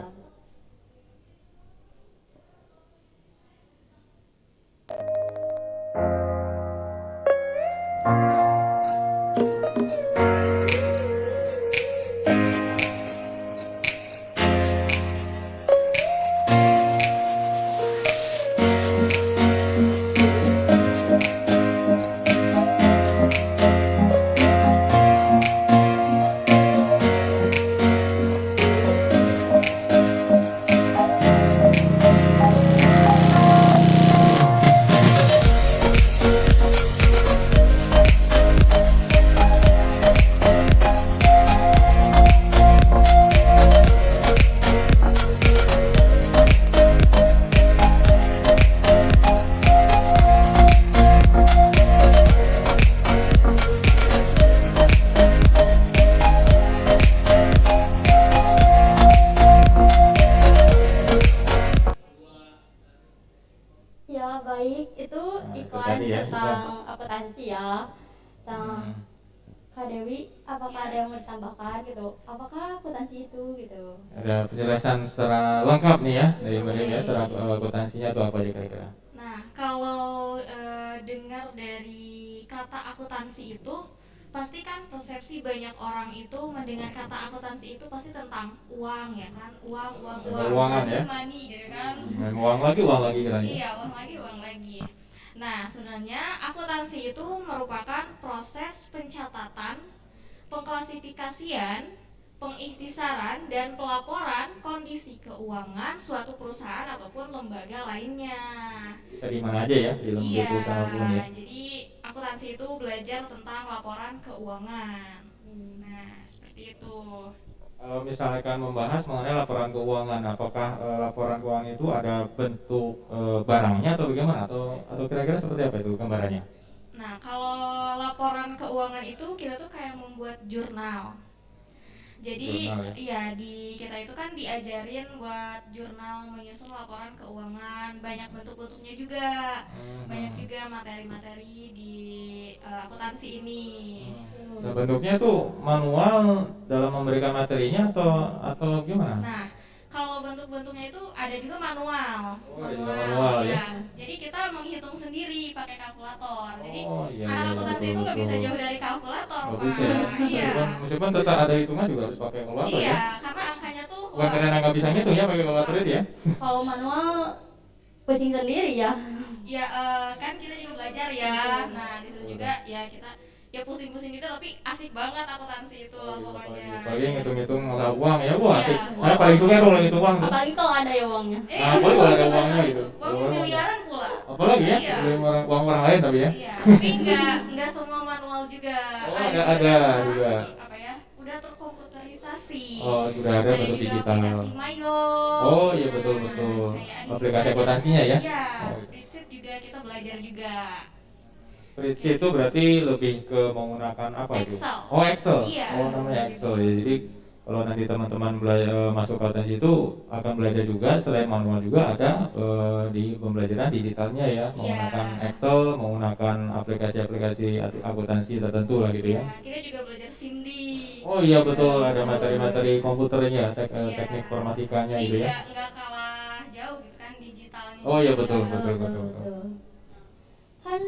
[SPEAKER 2] Ya baik, itu
[SPEAKER 1] Nah, itu
[SPEAKER 2] iklan
[SPEAKER 1] tadi ya,
[SPEAKER 2] tentang
[SPEAKER 1] iklan.
[SPEAKER 2] akuntansi ya. Tentang Kak Dewi, apakah ada yang mau ditambahkan gitu? Apakah akuntansi itu gitu?
[SPEAKER 1] Ada penjelasan secara lengkap nih ya dari Mbak Dewi ya, secara akuntansinya atau apa aja kira-kira.
[SPEAKER 7] Nah, kalau dengar dari kata akuntansi itu, pasti kan persepsi banyak orang itu mendengar kata akuntansi itu pasti tentang uang ya kan, uang,
[SPEAKER 1] Keuangan ya.
[SPEAKER 7] money gitu kan.
[SPEAKER 1] Uang lagi kiranya.
[SPEAKER 7] Iya, uang lagi. Nah, sebenarnya akuntansi itu merupakan proses pencatatan, pengklasifikasian, pengikhtisaran, dan pelaporan kondisi keuangan suatu perusahaan ataupun lembaga lainnya.
[SPEAKER 1] Bisa di mana aja ya, di lembaga
[SPEAKER 7] Iya,
[SPEAKER 1] perusahaan pun ya.
[SPEAKER 7] jadi akuntansi itu belajar tentang laporan keuangan. Nah, seperti itu.
[SPEAKER 1] Kalau misalkan membahas mengenai laporan keuangan, apakah laporan keuangan itu ada bentuk barangnya atau bagaimana, atau kira-kira seperti apa itu gambarannya?
[SPEAKER 7] Nah, kalau laporan keuangan itu kita tuh kayak membuat jurnal. Jadi
[SPEAKER 1] Jurnal ya?
[SPEAKER 7] iya, di kita itu kan diajarin buat jurnal menyusun laporan keuangan, banyak bentuk-bentuknya juga. Banyak juga materi-materi di akuntansi ini.
[SPEAKER 1] Nah, bentuknya itu manual dalam memberikan materinya atau gimana?
[SPEAKER 7] Nah, kalau bentuk-bentuknya itu ada juga manual.
[SPEAKER 1] Oh, ada juga manual ya.
[SPEAKER 7] Jadi kita menghitung sendiri pakai kalkulator. Jadi
[SPEAKER 1] Oh iya,
[SPEAKER 7] anak
[SPEAKER 1] iya,
[SPEAKER 7] akuntansi itu nggak
[SPEAKER 1] betul.
[SPEAKER 7] bisa jauh dari kalkulator,
[SPEAKER 1] Nggak
[SPEAKER 7] Pak.
[SPEAKER 1] bisa ya?
[SPEAKER 7] Iya.
[SPEAKER 1] Meskipun tetap ada hitungan juga harus pakai kalkulator
[SPEAKER 7] Iya,
[SPEAKER 1] ya.
[SPEAKER 7] karena angkanya tuh
[SPEAKER 1] Bukan karena nggak bisa ngitung ya pakai kalkulator itu ya.
[SPEAKER 2] Kalau manual pusing sendiri ya.
[SPEAKER 7] ya kan kita juga belajar ya. Nah, di situ juga ya kita ya pusing-pusing juga tapi asik banget akuntansi itu lah pokoknya.
[SPEAKER 1] Apalagi ngitung-ngitung uang ya, wah
[SPEAKER 7] Iya.
[SPEAKER 1] asik. Saya paling suka kalau ngitung uang tuh.
[SPEAKER 2] Apalagi kalau ada ya uangnya.
[SPEAKER 1] Boleh kalau ada uangnya gitu.
[SPEAKER 7] Uang miliaran pula.
[SPEAKER 1] Apalagi ya,
[SPEAKER 7] Iya.
[SPEAKER 1] beli uang orang lain tapi ya.
[SPEAKER 7] Iya, tapi nggak semua manual juga.
[SPEAKER 1] Oh,
[SPEAKER 7] Ada
[SPEAKER 1] ada
[SPEAKER 7] sekarang,
[SPEAKER 1] juga.
[SPEAKER 7] Apa ya? Udah terkomputerisasi.
[SPEAKER 1] Oh, sudah ada bentuk
[SPEAKER 7] juga
[SPEAKER 1] digital.
[SPEAKER 7] aplikasi Mayo.
[SPEAKER 1] Oh iya,
[SPEAKER 7] Nah,
[SPEAKER 1] betul.
[SPEAKER 7] kayak
[SPEAKER 1] Aplikasi
[SPEAKER 7] juga
[SPEAKER 1] akuntansinya ya?
[SPEAKER 7] Iya, spreadsheet juga kita belajar juga.
[SPEAKER 1] Spreadsheet itu berarti lebih ke menggunakan apa itu?
[SPEAKER 7] Excel.
[SPEAKER 1] Oh Excel.
[SPEAKER 7] Iya.
[SPEAKER 1] Oh namanya Excel ya. Jadi kalau nanti teman-teman masuk akuntansi itu akan belajar juga selain manual juga ada di pembelajaran digitalnya ya, menggunakan Excel, menggunakan aplikasi-aplikasi akuntansi tertentu lah gitu ya.
[SPEAKER 7] Kita juga belajar SIMD.
[SPEAKER 1] Oh iya betul, ada materi-materi komputernya,
[SPEAKER 7] Iya.
[SPEAKER 1] teknik informatikanya
[SPEAKER 7] Jadi
[SPEAKER 1] gitu ya.
[SPEAKER 7] nggak kalah jauh gitu kan digitalnya.
[SPEAKER 1] Oh iya
[SPEAKER 7] juga.
[SPEAKER 1] betul.
[SPEAKER 2] Kan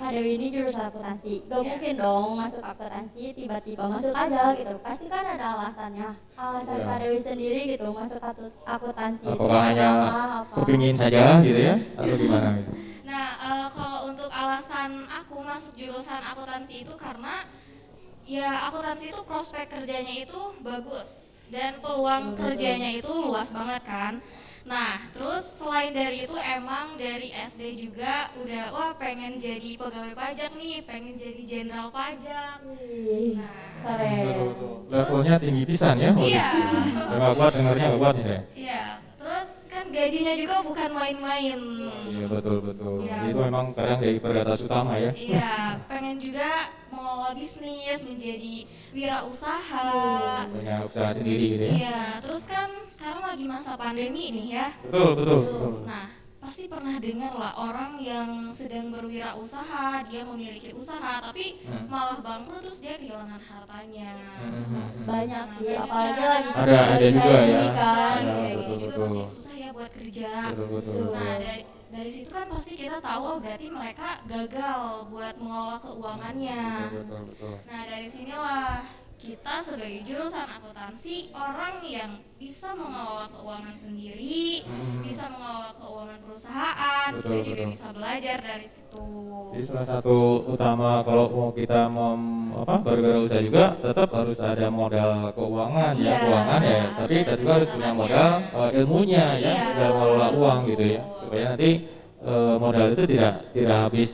[SPEAKER 2] Kak Dewi ini jurusan akuntansi, gak mungkin dong masuk akuntansi tiba-tiba masuk aja gitu. Pasti kan ada alasannya. Alasan
[SPEAKER 1] Iya.
[SPEAKER 2] Kak Dewi sendiri gitu masuk akuntansi itu
[SPEAKER 1] Apakah hanya
[SPEAKER 2] apa?
[SPEAKER 1] kepingin saja gitu ya, atau gimana gitu?
[SPEAKER 7] Nah, kalau untuk alasan aku masuk jurusan akuntansi itu karena ya akuntansi itu prospek kerjanya itu bagus dan peluang kerjanya itu luas banget kan. Nah, terus selain dari itu emang dari SD juga udah wah pengen jadi pegawai pajak nih, pengen jadi jenderal pajak.
[SPEAKER 2] Wih,
[SPEAKER 7] Nah,
[SPEAKER 2] keren.
[SPEAKER 1] Betul. Levelnya tinggi pisan ya.
[SPEAKER 7] Iya.
[SPEAKER 1] Nggak kuat dengarnya, nggak kuat nih saya.
[SPEAKER 7] iya. Terus kan gajinya juga bukan main-main.
[SPEAKER 1] Iya betul.
[SPEAKER 7] Iya.
[SPEAKER 1] Itu memang kadang jadi prioritas utama ya.
[SPEAKER 7] Iya, pengen juga mengelola bisnis, menjadi wirausaha.
[SPEAKER 1] Punya usaha sendiri gitu ya.
[SPEAKER 7] Iya, terus kan sekarang lagi masa pandemi nih ya.
[SPEAKER 1] Betul.
[SPEAKER 7] Nah, pasti pernah dengar lah orang yang sedang berwirausaha, dia memiliki usaha, tapi malah bangkrut terus dia kehilangan hartanya.
[SPEAKER 2] Banyak sih,
[SPEAKER 7] Nah,
[SPEAKER 2] apalagi
[SPEAKER 7] banyak
[SPEAKER 2] lagi
[SPEAKER 7] kan.
[SPEAKER 1] Ada
[SPEAKER 2] kayak
[SPEAKER 1] juga
[SPEAKER 2] gini
[SPEAKER 1] ya.
[SPEAKER 2] kan.
[SPEAKER 1] Ada,
[SPEAKER 7] Kayak
[SPEAKER 1] betul,
[SPEAKER 7] gini juga
[SPEAKER 1] betul.
[SPEAKER 7] pasti susah ya buat kerja.
[SPEAKER 1] Betul.
[SPEAKER 7] Nah, dari situ kan pasti kita tahu oh berarti mereka gagal buat mengelola keuangannya.
[SPEAKER 1] Betul.
[SPEAKER 7] Nah, dari sinilah kita sebagai jurusan akuntansi, orang yang bisa mengelola keuangan sendiri, bisa mengelola keuangan perusahaan,
[SPEAKER 1] Betul,
[SPEAKER 7] kita juga
[SPEAKER 1] betul.
[SPEAKER 7] bisa belajar dari situ.
[SPEAKER 1] Jadi salah satu utama kalau mau kita berwirausaha juga tetap harus ada modal keuangan ya,
[SPEAKER 7] Iya,
[SPEAKER 1] keuangan ya. Tapi kita juga harus punya modal ilmunya ya,
[SPEAKER 7] Iya,
[SPEAKER 1] dalam mengelola uang gitu ya.
[SPEAKER 7] betul.
[SPEAKER 1] Supaya nanti modal itu tidak habis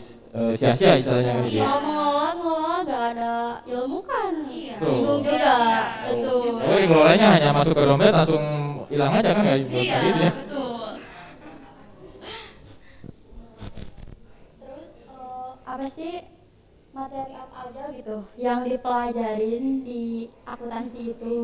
[SPEAKER 1] sia-sia istilahnya kan gitu ya.
[SPEAKER 2] Kalau mengelola gak ada ilmu kan,
[SPEAKER 7] Iya.
[SPEAKER 2] bingung juga. Betul.
[SPEAKER 1] Tapi ngelolanya hanya masuk ke dompet langsung hilang aja kan nggak
[SPEAKER 7] Iya,
[SPEAKER 1] gitu ya.
[SPEAKER 7] betul.
[SPEAKER 2] Terus apa sih materi apa aja gitu yang dipelajarin di akuntansi itu?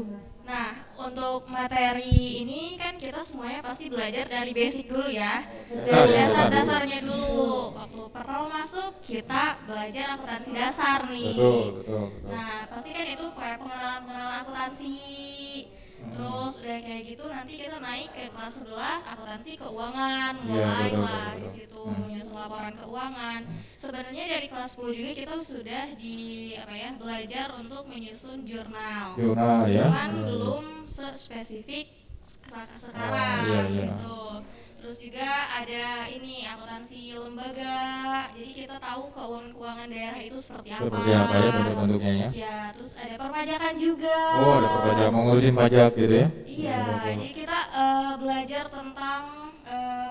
[SPEAKER 7] Nah, untuk materi ini kan kita semuanya pasti belajar dari basic dulu ya.
[SPEAKER 1] Dasar,
[SPEAKER 7] Dari
[SPEAKER 1] ya,
[SPEAKER 7] dasar-dasarnya dulu. Waktu pertama masuk kita belajar akuntansi dasar nih.
[SPEAKER 1] Betul.
[SPEAKER 7] Nah, pasti kan itu kayak pengenalan akuntansi. Terus udah kayak gitu nanti kita naik ke kelas 11 akuntansi keuangan,
[SPEAKER 1] Iya,
[SPEAKER 7] mulai
[SPEAKER 1] betul,
[SPEAKER 7] lah
[SPEAKER 1] betul.
[SPEAKER 7] di situ menyusun laporan keuangan. Sebenarnya dari kelas 10 juga kita sudah belajar untuk menyusun jurnal.
[SPEAKER 1] Jurnal ya.
[SPEAKER 7] Cuman belum sespesifik sekarang
[SPEAKER 1] iya.
[SPEAKER 7] gitu. Terus juga ada ini akuntansi lembaga. Jadi kita tahu keuangan daerah itu seperti apa.
[SPEAKER 1] Seperti apa ya bentuk-bentuknya ya.
[SPEAKER 7] Ya, terus ada perpajakan juga.
[SPEAKER 1] Oh, ada perpajak mengurusin pajak gitu ya.
[SPEAKER 7] Iya, jadi kita belajar tentang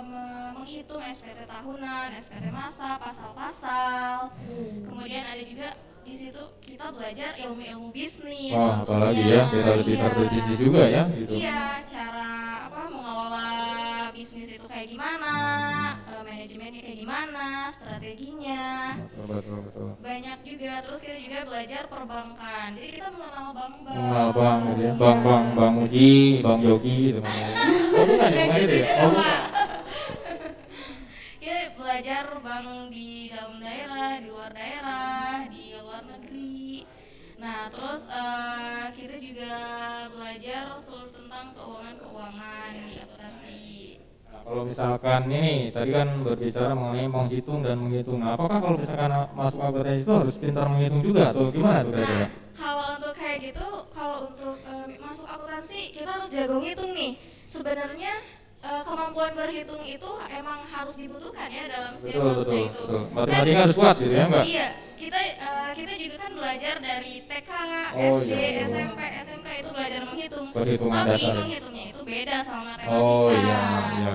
[SPEAKER 7] menghitung SPT tahunan, SPT masa, pasal-pasal. Kemudian ada juga di situ kita belajar ilmu-ilmu bisnis.
[SPEAKER 1] Wah, apalagi
[SPEAKER 7] tentunya.
[SPEAKER 1] ya, kita lebih
[SPEAKER 7] Iya.
[SPEAKER 1] bisnis juga ya gitu.
[SPEAKER 7] Iya, cara mengelola bisnis itu kayak gimana, manajemennya kayak gimana, strateginya.
[SPEAKER 1] Betul.
[SPEAKER 7] Banyak juga, terus kita juga belajar perbankan. Jadi kita mengenal bank-bank.
[SPEAKER 1] Mengenal bank gitu ya. Bank Uji, Bank Jogi gitu. Oh, bukan ya, bukan itu ya. Oh, bukan.
[SPEAKER 7] Ya, belajar bank di dalam daerah, di luar negeri. Nah, terus kita juga belajar seluruh tentang keuangan di akuntansi.
[SPEAKER 1] Nah, kalau misalkan ini tadi kan berbicara mengenai menghitung dan menghitung. Nah, apakah kalau misalkan masuk akuntansi itu harus pintar menghitung juga atau gimana tuh kira-kira?
[SPEAKER 7] Nah, kalau untuk kayak gitu, kalau untuk masuk akuntansi kita harus jago ngitung nih. Sebenarnya kemampuan berhitung itu emang harus dibutuhkan ya dalam setiap manusia itu.
[SPEAKER 1] Matematika harus kuat gitu ya, Mbak?
[SPEAKER 7] Iya, kita juga kan belajar dari TK,
[SPEAKER 1] Oh,
[SPEAKER 7] SD,
[SPEAKER 1] iya.
[SPEAKER 7] SMP, SMK itu belajar menghitung.
[SPEAKER 1] Perhitungan
[SPEAKER 7] Tapi
[SPEAKER 1] dasar.
[SPEAKER 7] menghitungnya itu beda sama matematika.
[SPEAKER 1] Oh iya,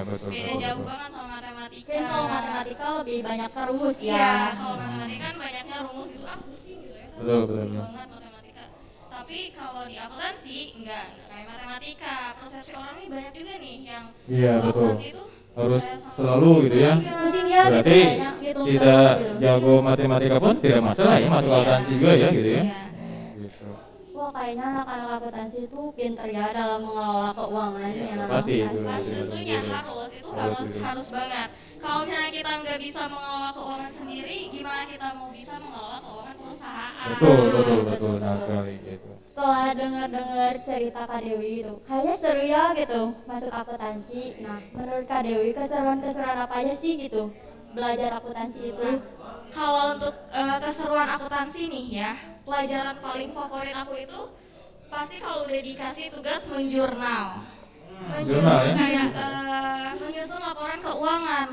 [SPEAKER 1] betul.
[SPEAKER 7] Beda jauh banget sama matematika.
[SPEAKER 2] Mungkin kalau matematika lebih banyak rumus
[SPEAKER 7] Iya,
[SPEAKER 2] ya.
[SPEAKER 7] kalau matematika kan banyaknya rumus gitu, pusing gitu ya. Kan
[SPEAKER 1] Betul.
[SPEAKER 7] pusing banget matematika. Tapi kalau di akuntansi enggak kayak matematika. Persepsi orang ini banyak juga nih yang
[SPEAKER 1] Iya, betul.
[SPEAKER 7] akuntansi itu
[SPEAKER 1] Harus
[SPEAKER 7] kayak sama-
[SPEAKER 1] selalu gitu ya.
[SPEAKER 7] Iya.
[SPEAKER 2] Pusing ya gitu
[SPEAKER 1] Berarti
[SPEAKER 2] kayaknya gitu.
[SPEAKER 1] tidak jago matematika pun tidak masalah ya masuk akuntansi juga ya gitu ya.
[SPEAKER 7] Iya.
[SPEAKER 1] Gitu.
[SPEAKER 2] Wah kayaknya anak-anak akuntansi itu pinter ya dalam mengelola keuangannya.
[SPEAKER 1] Pasti itu.
[SPEAKER 7] Pasti tentunya harus itu harus banget. Kalau misalnya kita nggak bisa mengelola keuangan sendiri, gimana kita mau bisa mengelola keuangan perusahaan?
[SPEAKER 1] Betul. Nah sekali gitu.
[SPEAKER 2] Setelah dengar-dengar cerita Kak Dewi itu, kayaknya seru ya gitu masuk akuntansi. Nah, menurut Kak Dewi keseruan apa aja sih gitu belajar akuntansi itu?
[SPEAKER 7] Kalau untuk keseruan akuntansi nih ya, pelajaran paling favorit aku itu pasti kalau udah dikasih tugas menjurnal.
[SPEAKER 1] Jurnal ya?
[SPEAKER 7] Kayak menyusun laporan keuangan.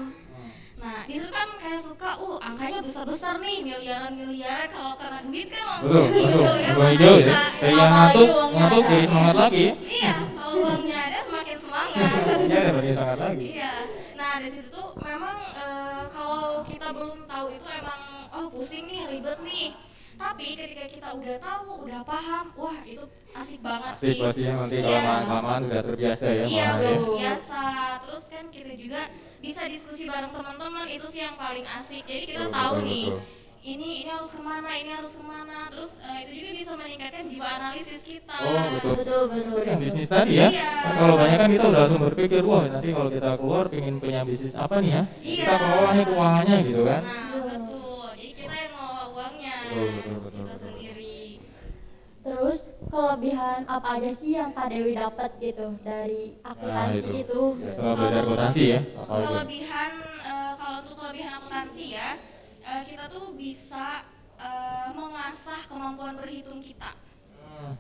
[SPEAKER 7] Nah, di situ kan kayak suka, angkanya besar-besar nih, miliaran-miliaran, kalau kena duit kan
[SPEAKER 1] Betul,
[SPEAKER 7] langsung hijau ya.
[SPEAKER 1] betul, hijau ya.
[SPEAKER 7] Nah,
[SPEAKER 1] Kayak yang ngantuk jadi semangat lagi ya.
[SPEAKER 7] Iya, kalau uangnya ada semakin semangat.
[SPEAKER 1] Iya, ada bagi semangat lagi.
[SPEAKER 7] Iya. Nah, di situ tuh memang kalau kita belum tahu itu emang pusing nih, ribet nih. Tapi ketika kita udah tahu, udah paham, wah itu asik banget
[SPEAKER 1] Asik
[SPEAKER 7] sih.
[SPEAKER 1] pastinya nanti
[SPEAKER 7] Iya.
[SPEAKER 1] kelamaan udah terbiasa ya.
[SPEAKER 7] Iya,
[SPEAKER 1] malah
[SPEAKER 7] udah
[SPEAKER 1] ya.
[SPEAKER 7] biasa. Terus kan kita juga bisa diskusi bareng teman-teman, itu sih yang paling asik. Jadi kita
[SPEAKER 1] Betul,
[SPEAKER 7] tahu
[SPEAKER 1] betul,
[SPEAKER 7] nih,
[SPEAKER 1] betul.
[SPEAKER 7] ini harus kemana, ini harus kemana. Terus itu juga bisa meningkatkan jiwa analisis kita.
[SPEAKER 1] Oh, betul.
[SPEAKER 2] Betul, betul.
[SPEAKER 1] Itu yang bisnis tadi ya.
[SPEAKER 7] Iya.
[SPEAKER 1] Kan kalau banyak kan kita udah langsung berpikir, wah nanti kalau kita keluar pengen punya bisnis apa nih ya?
[SPEAKER 7] Iya.
[SPEAKER 1] Kita kelolanya keuangannya gitu kan.
[SPEAKER 7] Nah, betul. Jadi kita yang mengelola uangnya.
[SPEAKER 1] Betul.
[SPEAKER 7] Kita sendiri.
[SPEAKER 2] Terus kelebihan apa aja sih yang Kak Dewi dapat gitu dari akuntansi itu?
[SPEAKER 1] Setelah belajar akuntansi ya. Apa itu?
[SPEAKER 7] Kelebihan kalau untuk kelebihan akuntansi ya, kita tuh bisa mengasah kemampuan berhitung kita.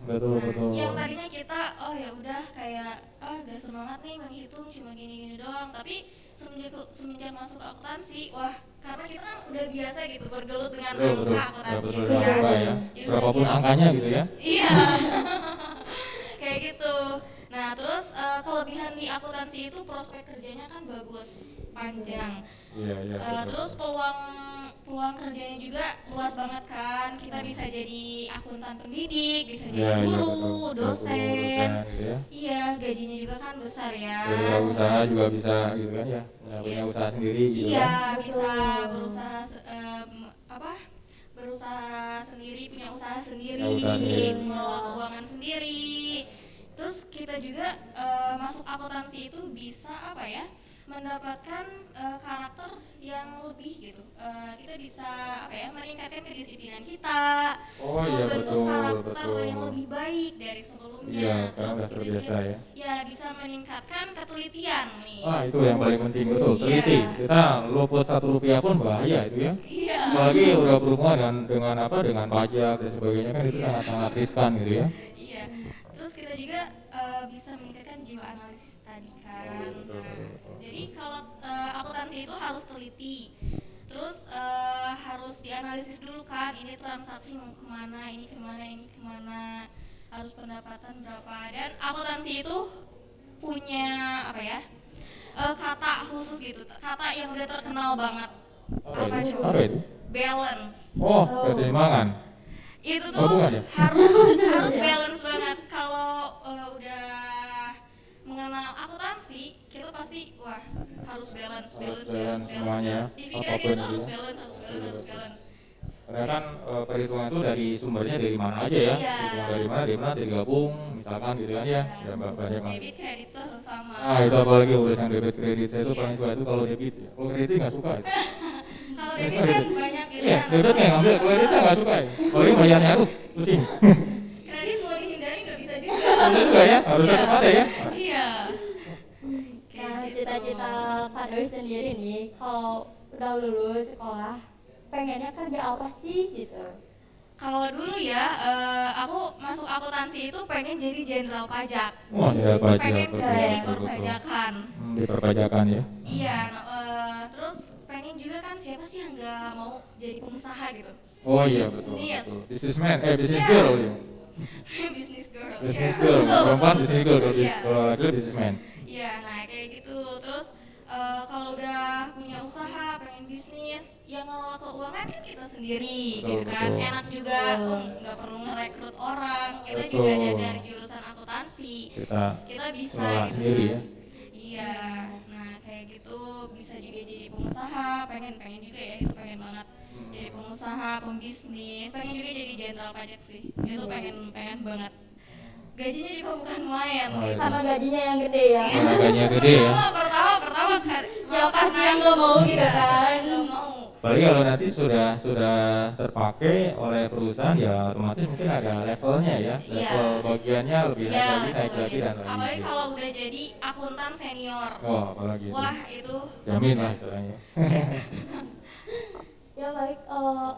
[SPEAKER 1] Betul.
[SPEAKER 7] Yang tadinya kita ya udah kayak gak semangat nih menghitung cuma gini-gini doang, tapi semenjak masuk akuntansi, wah karena kita kan udah biasa gitu bergelut dengan
[SPEAKER 1] Betul.
[SPEAKER 7] angka akuntansi
[SPEAKER 1] Betul,
[SPEAKER 7] itu ya.
[SPEAKER 1] angka ya.
[SPEAKER 7] Jadi udah
[SPEAKER 1] Berapapun
[SPEAKER 7] biasa.
[SPEAKER 1] angkanya gitu ya.
[SPEAKER 7] Iya. Kayak gitu. Nah, terus kelebihan di akuntansi itu prospek kerjanya kan bagus, panjang.
[SPEAKER 1] Iya.
[SPEAKER 7] Terus peluang kerjanya juga luas banget kan. Kita bisa jadi akuntan pendidik, bisa jadi guru, dosen.
[SPEAKER 1] Gitu ya.
[SPEAKER 7] Iya, gajinya juga kan besar ya.
[SPEAKER 1] Dari usaha juga bisa gitu kan ya. Punya usaha sendiri gitu
[SPEAKER 7] Iya,
[SPEAKER 1] kan.
[SPEAKER 7] bisa berusaha berusaha sendiri, punya usaha sendiri,
[SPEAKER 1] Punya usaha sendiri.
[SPEAKER 7] mengelola keuangan sendiri. Terus kita juga masuk akuntansi itu bisa mendapatkan karakter yang lebih gitu. Kita bisa meningkatkan kedisiplinan kita,
[SPEAKER 1] Oh iya,
[SPEAKER 7] membentuk
[SPEAKER 1] betul,
[SPEAKER 7] karakter
[SPEAKER 1] betul.
[SPEAKER 7] yang lebih baik dari sebelumnya.
[SPEAKER 1] Iya, karena
[SPEAKER 7] Terus
[SPEAKER 1] udah
[SPEAKER 7] kita
[SPEAKER 1] terbiasa
[SPEAKER 7] juga
[SPEAKER 1] ya.
[SPEAKER 7] ya bisa meningkatkan ketelitian nih.
[SPEAKER 1] Wah itu yang paling penting betul,
[SPEAKER 7] Iya.
[SPEAKER 1] teliti. Kita luput Rp1 pun bahaya itu ya.
[SPEAKER 7] Iya.
[SPEAKER 1] Apalagi udah berhubungan dengan pajak dan sebagainya kan itu sangat riskan gitu ya.
[SPEAKER 7] Iya. Terus kita juga bisa meningkatkan jiwa analisis tadi kan.
[SPEAKER 1] Betul.
[SPEAKER 7] Jadi kalau akuntansi itu harus teliti. Terus harus dianalisis dulu kan, ini transaksi mau kemana, ini kemana, harus pendapatan berapa. Dan akuntansi itu punya kata khusus gitu, kata yang udah terkenal banget. Apa coba?
[SPEAKER 1] Apa itu?
[SPEAKER 7] Balance.
[SPEAKER 1] Oh, keseimbangan.
[SPEAKER 7] Itu
[SPEAKER 1] Oh,
[SPEAKER 7] tuh
[SPEAKER 1] bukan ya?
[SPEAKER 7] harus balance banget. Kalau udah mengenal akuntansi, kita pasti harus balance.
[SPEAKER 1] semuanya,
[SPEAKER 7] Di pikiran
[SPEAKER 1] apapun
[SPEAKER 7] kita harus
[SPEAKER 1] itu.
[SPEAKER 7] balance.
[SPEAKER 1] Karena kan perhitungan itu dari sumbernya dari mana aja ya.
[SPEAKER 7] Iya.
[SPEAKER 1] Perhitungan dari mana digabung misalkan gitu kan ya. Ya banyak banget.
[SPEAKER 7] Debit kredit tuh harus sama.
[SPEAKER 1] Itu apalagi urusan debit kredit itu
[SPEAKER 7] Iya.
[SPEAKER 1] paling suka itu kalau debit. Kalau kredit nggak suka itu.
[SPEAKER 7] Kalau debit kan banyak
[SPEAKER 1] Iya,
[SPEAKER 7] pilihan.
[SPEAKER 1] debit nggak ngambil, kredit saya nggak suka. Apalagi bayarnya aduh pusing.
[SPEAKER 7] Kredit mau dihindari nggak bisa juga.
[SPEAKER 1] Bisa juga ya, harus tetap ada ya.
[SPEAKER 7] Iya.
[SPEAKER 2] Nah, cita-cita Kak Dewi sendiri nih, kalau udah lulus sekolah, pengennya kerja apa sih gitu?
[SPEAKER 7] Kalau dulu ya, aku masuk akuntansi itu pengen jadi jenderal pajak.
[SPEAKER 1] Wah, ya pajak.
[SPEAKER 7] Pengen
[SPEAKER 1] betul,
[SPEAKER 7] kerja di
[SPEAKER 1] betul, betul.
[SPEAKER 7] perpajakan.
[SPEAKER 1] Di perpajakan ya.
[SPEAKER 7] Iya, terus pengen juga kan siapa sih yang nggak mau jadi pengusaha gitu?
[SPEAKER 1] Oh iya betul.
[SPEAKER 7] Yes.
[SPEAKER 1] Betul. Businessman, business
[SPEAKER 7] Iya.
[SPEAKER 1] girl ya.
[SPEAKER 7] Business girl.
[SPEAKER 1] Business
[SPEAKER 7] Iya,
[SPEAKER 1] girl,
[SPEAKER 7] betul.
[SPEAKER 1] perempuan business girl,
[SPEAKER 7] Iya.
[SPEAKER 1] kalau laki businessman.
[SPEAKER 7] Iya, nah kayak gitu. Terus kalau udah punya usaha, pengen bisnis, yang ngelola keuangan kan kita sendiri,
[SPEAKER 1] Betul,
[SPEAKER 7] gitu kan.
[SPEAKER 1] betul.
[SPEAKER 7] Enak juga, nggak perlu ngerekrut orang. Kita
[SPEAKER 1] Betul.
[SPEAKER 7] juga ada dari jurusan akuntansi.
[SPEAKER 1] Kita
[SPEAKER 7] Bisa
[SPEAKER 1] kelola
[SPEAKER 7] gitu
[SPEAKER 1] sendiri
[SPEAKER 7] kan.
[SPEAKER 1] ya.
[SPEAKER 7] Iya, nah kayak gitu bisa juga jadi pengusaha, pengen juga ya, itu pengen banget jadi pengusaha, pembisnis, pengen juga jadi jenderal pajak sih, itu pengen banget. Gajinya juga bukan main.
[SPEAKER 1] Oh, iya.
[SPEAKER 2] Karena gajinya yang gede ya.
[SPEAKER 1] Tenaganya gede ya.
[SPEAKER 7] Pertama kan.
[SPEAKER 2] Ya pasti yang nggak mau gitu kan.
[SPEAKER 7] Nggak mau.
[SPEAKER 1] Apalagi kalau nanti sudah terpakai oleh perusahaan ya otomatis mungkin ada levelnya ya.
[SPEAKER 7] Iya.
[SPEAKER 1] Level bagiannya lebih naik
[SPEAKER 7] Iya,
[SPEAKER 1] lagi, naik
[SPEAKER 7] betul.
[SPEAKER 1] lagi dan lagi.
[SPEAKER 7] Apalagi kalau udah jadi akuntan senior.
[SPEAKER 1] Oh, apalagi itu.
[SPEAKER 7] Wah, itu
[SPEAKER 1] Jamin lah istilahnya.
[SPEAKER 2] Ya baik,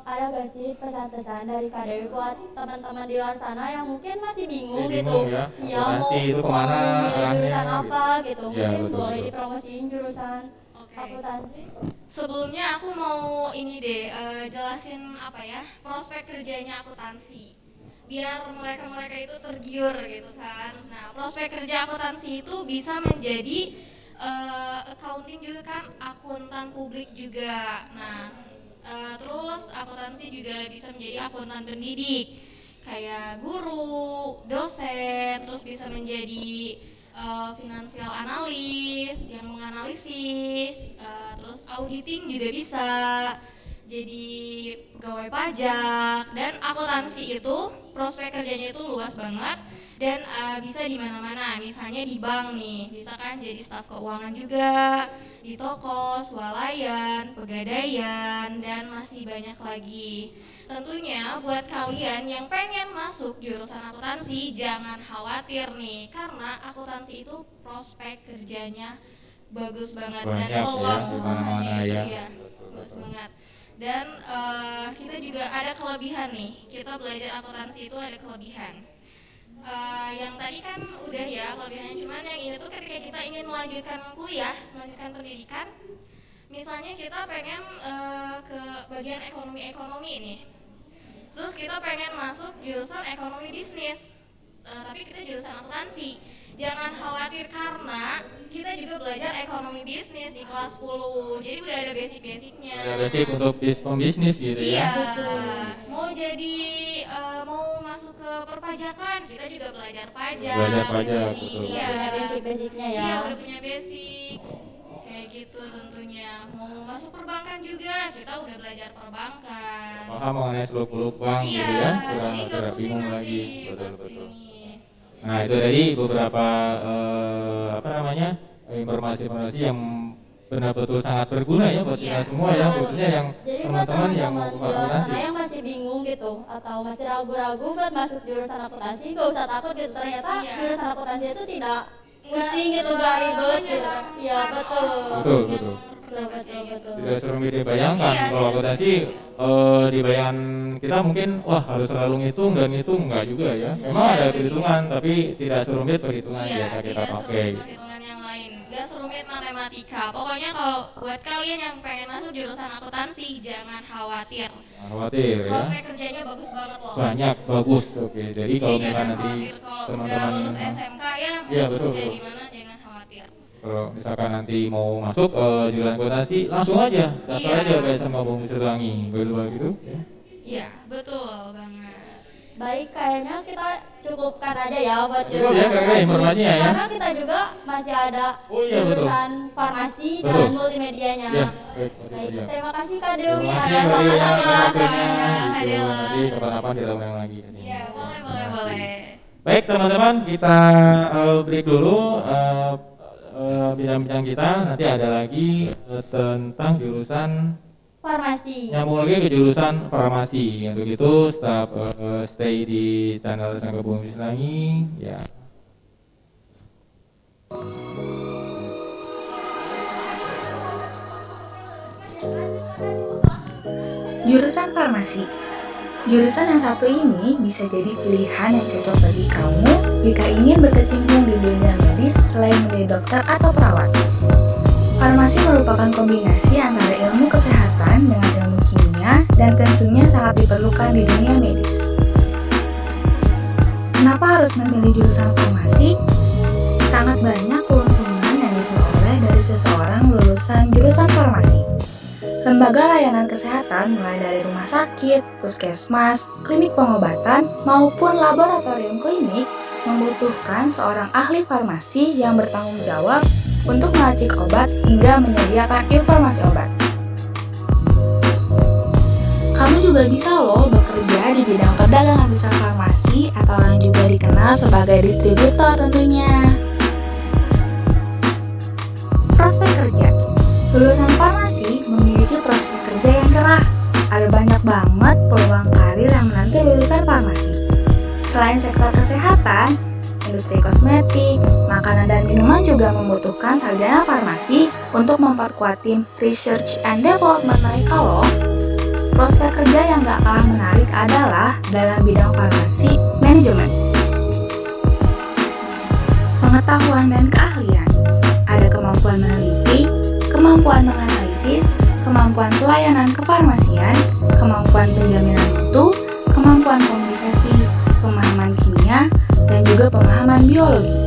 [SPEAKER 2] ada gak sih pesan-pesan dari Kak Dewi buat teman-teman di luar sana yang mungkin masih bingung
[SPEAKER 1] Masih
[SPEAKER 2] gitu?
[SPEAKER 1] bingung ya,
[SPEAKER 2] Iya, mau
[SPEAKER 1] akuntansi itu kemana
[SPEAKER 2] milih
[SPEAKER 1] arahnya,
[SPEAKER 2] jurusan
[SPEAKER 1] gitu.
[SPEAKER 2] apa gitu?
[SPEAKER 1] Iya,
[SPEAKER 2] Mungkin
[SPEAKER 1] betul,
[SPEAKER 2] boleh
[SPEAKER 1] betul.
[SPEAKER 2] dipromosiin jurusan
[SPEAKER 7] Oke.
[SPEAKER 2] akuntansi.
[SPEAKER 7] Sebelumnya aku mau ini deh jelasin apa ya prospek kerjanya akuntansi biar mereka itu tergiur gitu kan. Nah, prospek kerja akuntansi itu bisa menjadi accounting juga kan, akuntan publik juga. Nah, terus akuntansi juga bisa menjadi akuntan pendidik kayak guru, dosen, terus bisa menjadi financial analis yang menganalisis, terus auditing juga bisa, jadi pegawai pajak. Dan akuntansi itu prospek kerjanya itu luas banget dan bisa di mana-mana. Misalnya di bank nih, bisa kan jadi staf keuangan juga, di toko, swalayan, pegadaian, dan masih banyak lagi. Tentunya buat kalian yang pengen masuk jurusan akuntansi jangan khawatir nih, karena akuntansi itu prospek kerjanya bagus banget
[SPEAKER 1] Banyak
[SPEAKER 7] dan
[SPEAKER 1] ya,
[SPEAKER 7] peluang
[SPEAKER 1] di
[SPEAKER 7] usahanya
[SPEAKER 1] mana-mana
[SPEAKER 7] itu
[SPEAKER 1] ya.
[SPEAKER 7] ya bagus banget. Dan kita juga ada kelebihan nih, kita belajar akuntansi itu ada kelebihan. Yang tadi kan udah ya kelebihannya, cuman yang ini tuh ketika kita ingin melanjutkan kuliah, melanjutkan pendidikan, misalnya kita pengen ke bagian ekonomi nih, terus kita pengen masuk jurusan ekonomi bisnis, tapi kita jurusan akuntansi. Jangan khawatir karena kita juga belajar ekonomi bisnis di kelas 10. Jadi udah ada basic-basicnya.
[SPEAKER 1] Ada basic untuk pembisnis gitu
[SPEAKER 7] Iya.
[SPEAKER 1] ya.
[SPEAKER 7] Mau jadi mau masuk ke perpajakan, kita juga belajar pajak.
[SPEAKER 1] Belajar pajak,
[SPEAKER 7] Jadi,
[SPEAKER 1] betul.
[SPEAKER 7] iya.
[SPEAKER 2] Ada basic-basicnya ya.
[SPEAKER 7] Iya, udah punya basic. Kayak gitu tentunya. Mau masuk perbankan juga, kita udah belajar perbankan.
[SPEAKER 1] Paham mengenai seluk-beluk bank
[SPEAKER 7] Iya,
[SPEAKER 1] gitu ya,
[SPEAKER 7] jadi
[SPEAKER 1] sudah
[SPEAKER 7] nggak
[SPEAKER 1] tidak
[SPEAKER 7] pusing
[SPEAKER 1] bingung
[SPEAKER 7] nanti
[SPEAKER 1] lagi.
[SPEAKER 7] pas
[SPEAKER 1] Betul.
[SPEAKER 7] ini.
[SPEAKER 1] Nah itu tadi beberapa informasi-informasi yang benar-betul sangat berguna ya buat kita
[SPEAKER 7] Iya,
[SPEAKER 1] semua ya,
[SPEAKER 7] betul.
[SPEAKER 1] khususnya yang
[SPEAKER 2] Jadi buat
[SPEAKER 1] teman-teman yang
[SPEAKER 2] teman-teman
[SPEAKER 1] mau
[SPEAKER 2] di luar
[SPEAKER 1] akuntansi.
[SPEAKER 2] sana yang masih bingung gitu atau masih ragu-ragu buat masuk jurusan akuntansi, gak usah takut gitu. Ternyata
[SPEAKER 7] Iya.
[SPEAKER 2] jurusan akuntansi itu tidak
[SPEAKER 7] Nggak
[SPEAKER 2] pusing gitu, gak ribet gitu.
[SPEAKER 7] semuanya
[SPEAKER 2] Iya betul.
[SPEAKER 1] Betul.
[SPEAKER 2] Betul.
[SPEAKER 1] Tidak serumit dibayangkan.
[SPEAKER 7] Iya,
[SPEAKER 1] Kalau
[SPEAKER 7] tidak
[SPEAKER 1] akuntansi dibayangkan kita mungkin wah harus selalu ngitung dan ngitung, enggak juga ya. Memang
[SPEAKER 7] Iya,
[SPEAKER 1] ada
[SPEAKER 7] itu
[SPEAKER 1] perhitungan tapi tidak serumit perhitungan
[SPEAKER 7] Iya,
[SPEAKER 1] biasa kita
[SPEAKER 7] tidak
[SPEAKER 1] pakai.
[SPEAKER 7] serumit perhitungan yang lain, gak serumit matematika. Pokoknya kalau buat kalian yang pengen masuk jurusan akuntansi jangan khawatir.
[SPEAKER 1] Jangan khawatir ya.
[SPEAKER 7] Prospek kerjanya bagus banget loh.
[SPEAKER 1] Banyak bagus. Oke. Jadi kalau
[SPEAKER 7] Jadi
[SPEAKER 1] misalkan
[SPEAKER 7] jangan
[SPEAKER 1] nanti
[SPEAKER 7] khawatir kalau udah
[SPEAKER 1] teman-teman
[SPEAKER 7] lulus SMK ya mau
[SPEAKER 1] Iya,
[SPEAKER 7] kerja
[SPEAKER 1] betul.
[SPEAKER 7] di mana jangan khawatir.
[SPEAKER 1] kalau misalkan nanti mau masuk jurusan akuntansi langsung aja daftar
[SPEAKER 7] Iya.
[SPEAKER 1] aja ke SMA Bumi Siliwangi gitu ya.
[SPEAKER 7] Iya, betul banget.
[SPEAKER 2] Baik, kayaknya kita cukupkan aja ya buat
[SPEAKER 1] Cukup
[SPEAKER 2] jurusan
[SPEAKER 1] ya, kira-kira
[SPEAKER 2] akuntansi.
[SPEAKER 1] informasinya ya.
[SPEAKER 2] Karena kita juga masih ada
[SPEAKER 1] Oh iya, betul.
[SPEAKER 2] jurusan farmasi
[SPEAKER 1] Betul.
[SPEAKER 2] dan multimedianya.
[SPEAKER 1] Ya, baik,
[SPEAKER 2] Baik,
[SPEAKER 1] ya.
[SPEAKER 2] terima kasih Kak
[SPEAKER 1] Terima
[SPEAKER 2] Dewi.
[SPEAKER 1] kasih
[SPEAKER 7] Iya,
[SPEAKER 1] Mbak Ria,
[SPEAKER 7] sama-sama,
[SPEAKER 1] waktunya,
[SPEAKER 7] Kak
[SPEAKER 1] gitu.
[SPEAKER 7] Adela.
[SPEAKER 1] Nanti kapan-kapan kita undang lagi ke sini.
[SPEAKER 7] Iya, boleh.
[SPEAKER 1] Baik teman-teman, kita break dulu bincang-bincang kita. Nanti ada lagi tentang jurusan,
[SPEAKER 2] Farmasi.
[SPEAKER 1] nyambung lagi ke jurusan farmasi. Untuk itu tetap stay di channel SMA Bumi Siliwangi ya.
[SPEAKER 8] Jurusan farmasi. Jurusan yang satu ini bisa jadi pilihan yang cocok bagi kamu jika ingin berkecimpung di dunia medis selain menjadi dokter atau perawat. Farmasi merupakan kombinasi antara ilmu kesehatan dengan ilmu kimia dan tentunya sangat diperlukan di dunia medis. Kenapa harus memilih jurusan farmasi? Sangat banyak keuntungan yang diperoleh dari seseorang lulusan jurusan farmasi. Lembaga layanan kesehatan mulai dari rumah sakit, puskesmas, klinik pengobatan, maupun laboratorium klinik membutuhkan seorang ahli farmasi yang bertanggung jawab untuk meracik obat hingga menyediakan informasi obat. Kamu juga bisa loh bekerja di bidang perdagangan besar farmasi atau yang juga dikenal sebagai distributor tentunya. Prospek kerja. Lulusan farmasi memiliki prospek kerja yang cerah. Ada banyak banget peluang karir yang menanti lulusan farmasi. Selain sektor kesehatan, industri kosmetik, makanan dan minuman juga membutuhkan sarjana farmasi untuk memperkuat tim research and development mereka loh. Juga yang gak kalah menarik adalah dalam bidang farmasi, manajemen. Pengetahuan dan keahlian. Ada kemampuan meneliti, kemampuan menganalisis, kemampuan pelayanan kefarmasian, kemampuan penjaminan mutu, kemampuan komunikasi, pemahaman kimia, dan juga pemahaman biologi.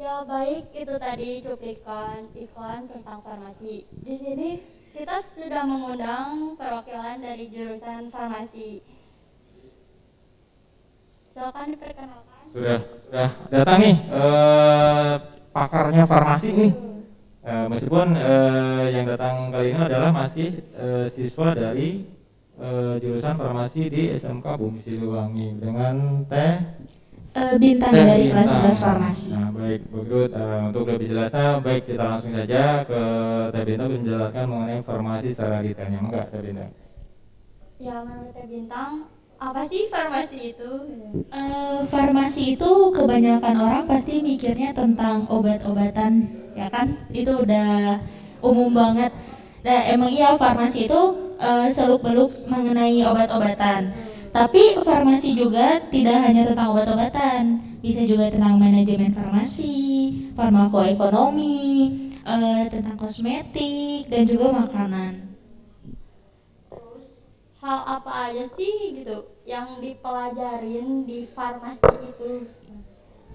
[SPEAKER 2] Ya baik, itu tadi cuplikan iklan tentang farmasi. Di sini kita sudah mengundang perwakilan dari jurusan farmasi. Silakan diperkenalkan.
[SPEAKER 1] Sudah datang nih pakarnya farmasi nih. Meskipun yang datang kali ini adalah masih siswa dari jurusan farmasi di SMK Bumi Siliwangi dengan
[SPEAKER 8] Bintang dari kelas 11 farmasi.
[SPEAKER 1] Nah, baik, begitu. Untuk lebih jelasnya, baik kita langsung saja ke Teh Bintang untuk menjelaskan mengenai farmasi secara detailnya. Enggak, Teh Bintang?
[SPEAKER 2] Ya, menurut Teh Bintang, apa sih farmasi itu?
[SPEAKER 7] Farmasi itu kebanyakan orang pasti mikirnya tentang obat-obatan, ya kan? Itu udah umum banget. Nah, emang iya farmasi itu seluk-beluk mengenai obat-obatan. Tapi farmasi juga tidak hanya tentang obat-obatan, bisa juga tentang manajemen farmasi, farmakoekonomi, tentang kosmetik dan juga makanan.
[SPEAKER 2] Terus hal apa aja sih gitu yang dipelajarin di farmasi itu?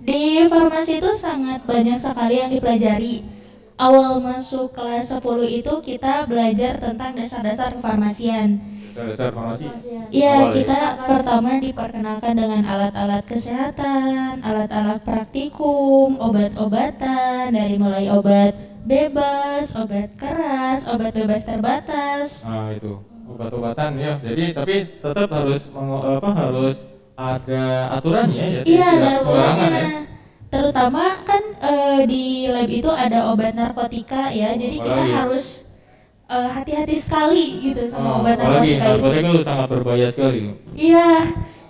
[SPEAKER 7] Di farmasi itu sangat banyak sekali yang dipelajari. Awal masuk kelas 10 itu kita belajar tentang dasar-dasar kefarmasian.
[SPEAKER 1] Dasar farmasi?
[SPEAKER 7] Iya, kita pertama diperkenalkan dengan alat-alat kesehatan, alat-alat praktikum, obat-obatan, dari mulai obat bebas, obat keras, obat bebas terbatas.
[SPEAKER 1] Nah, itu obat-obatan ya. Jadi tapi tetap harus harus ada aturannya ya.
[SPEAKER 7] Iya, ada
[SPEAKER 1] tidak sembarangan
[SPEAKER 7] aturannya.
[SPEAKER 1] ya.
[SPEAKER 7] Terutama kan di lab itu ada obat narkotika ya, jadi kita harus hati-hati sekali gitu sama obat
[SPEAKER 1] apalagi
[SPEAKER 7] narkotika itu.
[SPEAKER 1] narkotika itu sangat berbahaya sekali.
[SPEAKER 7] Iya,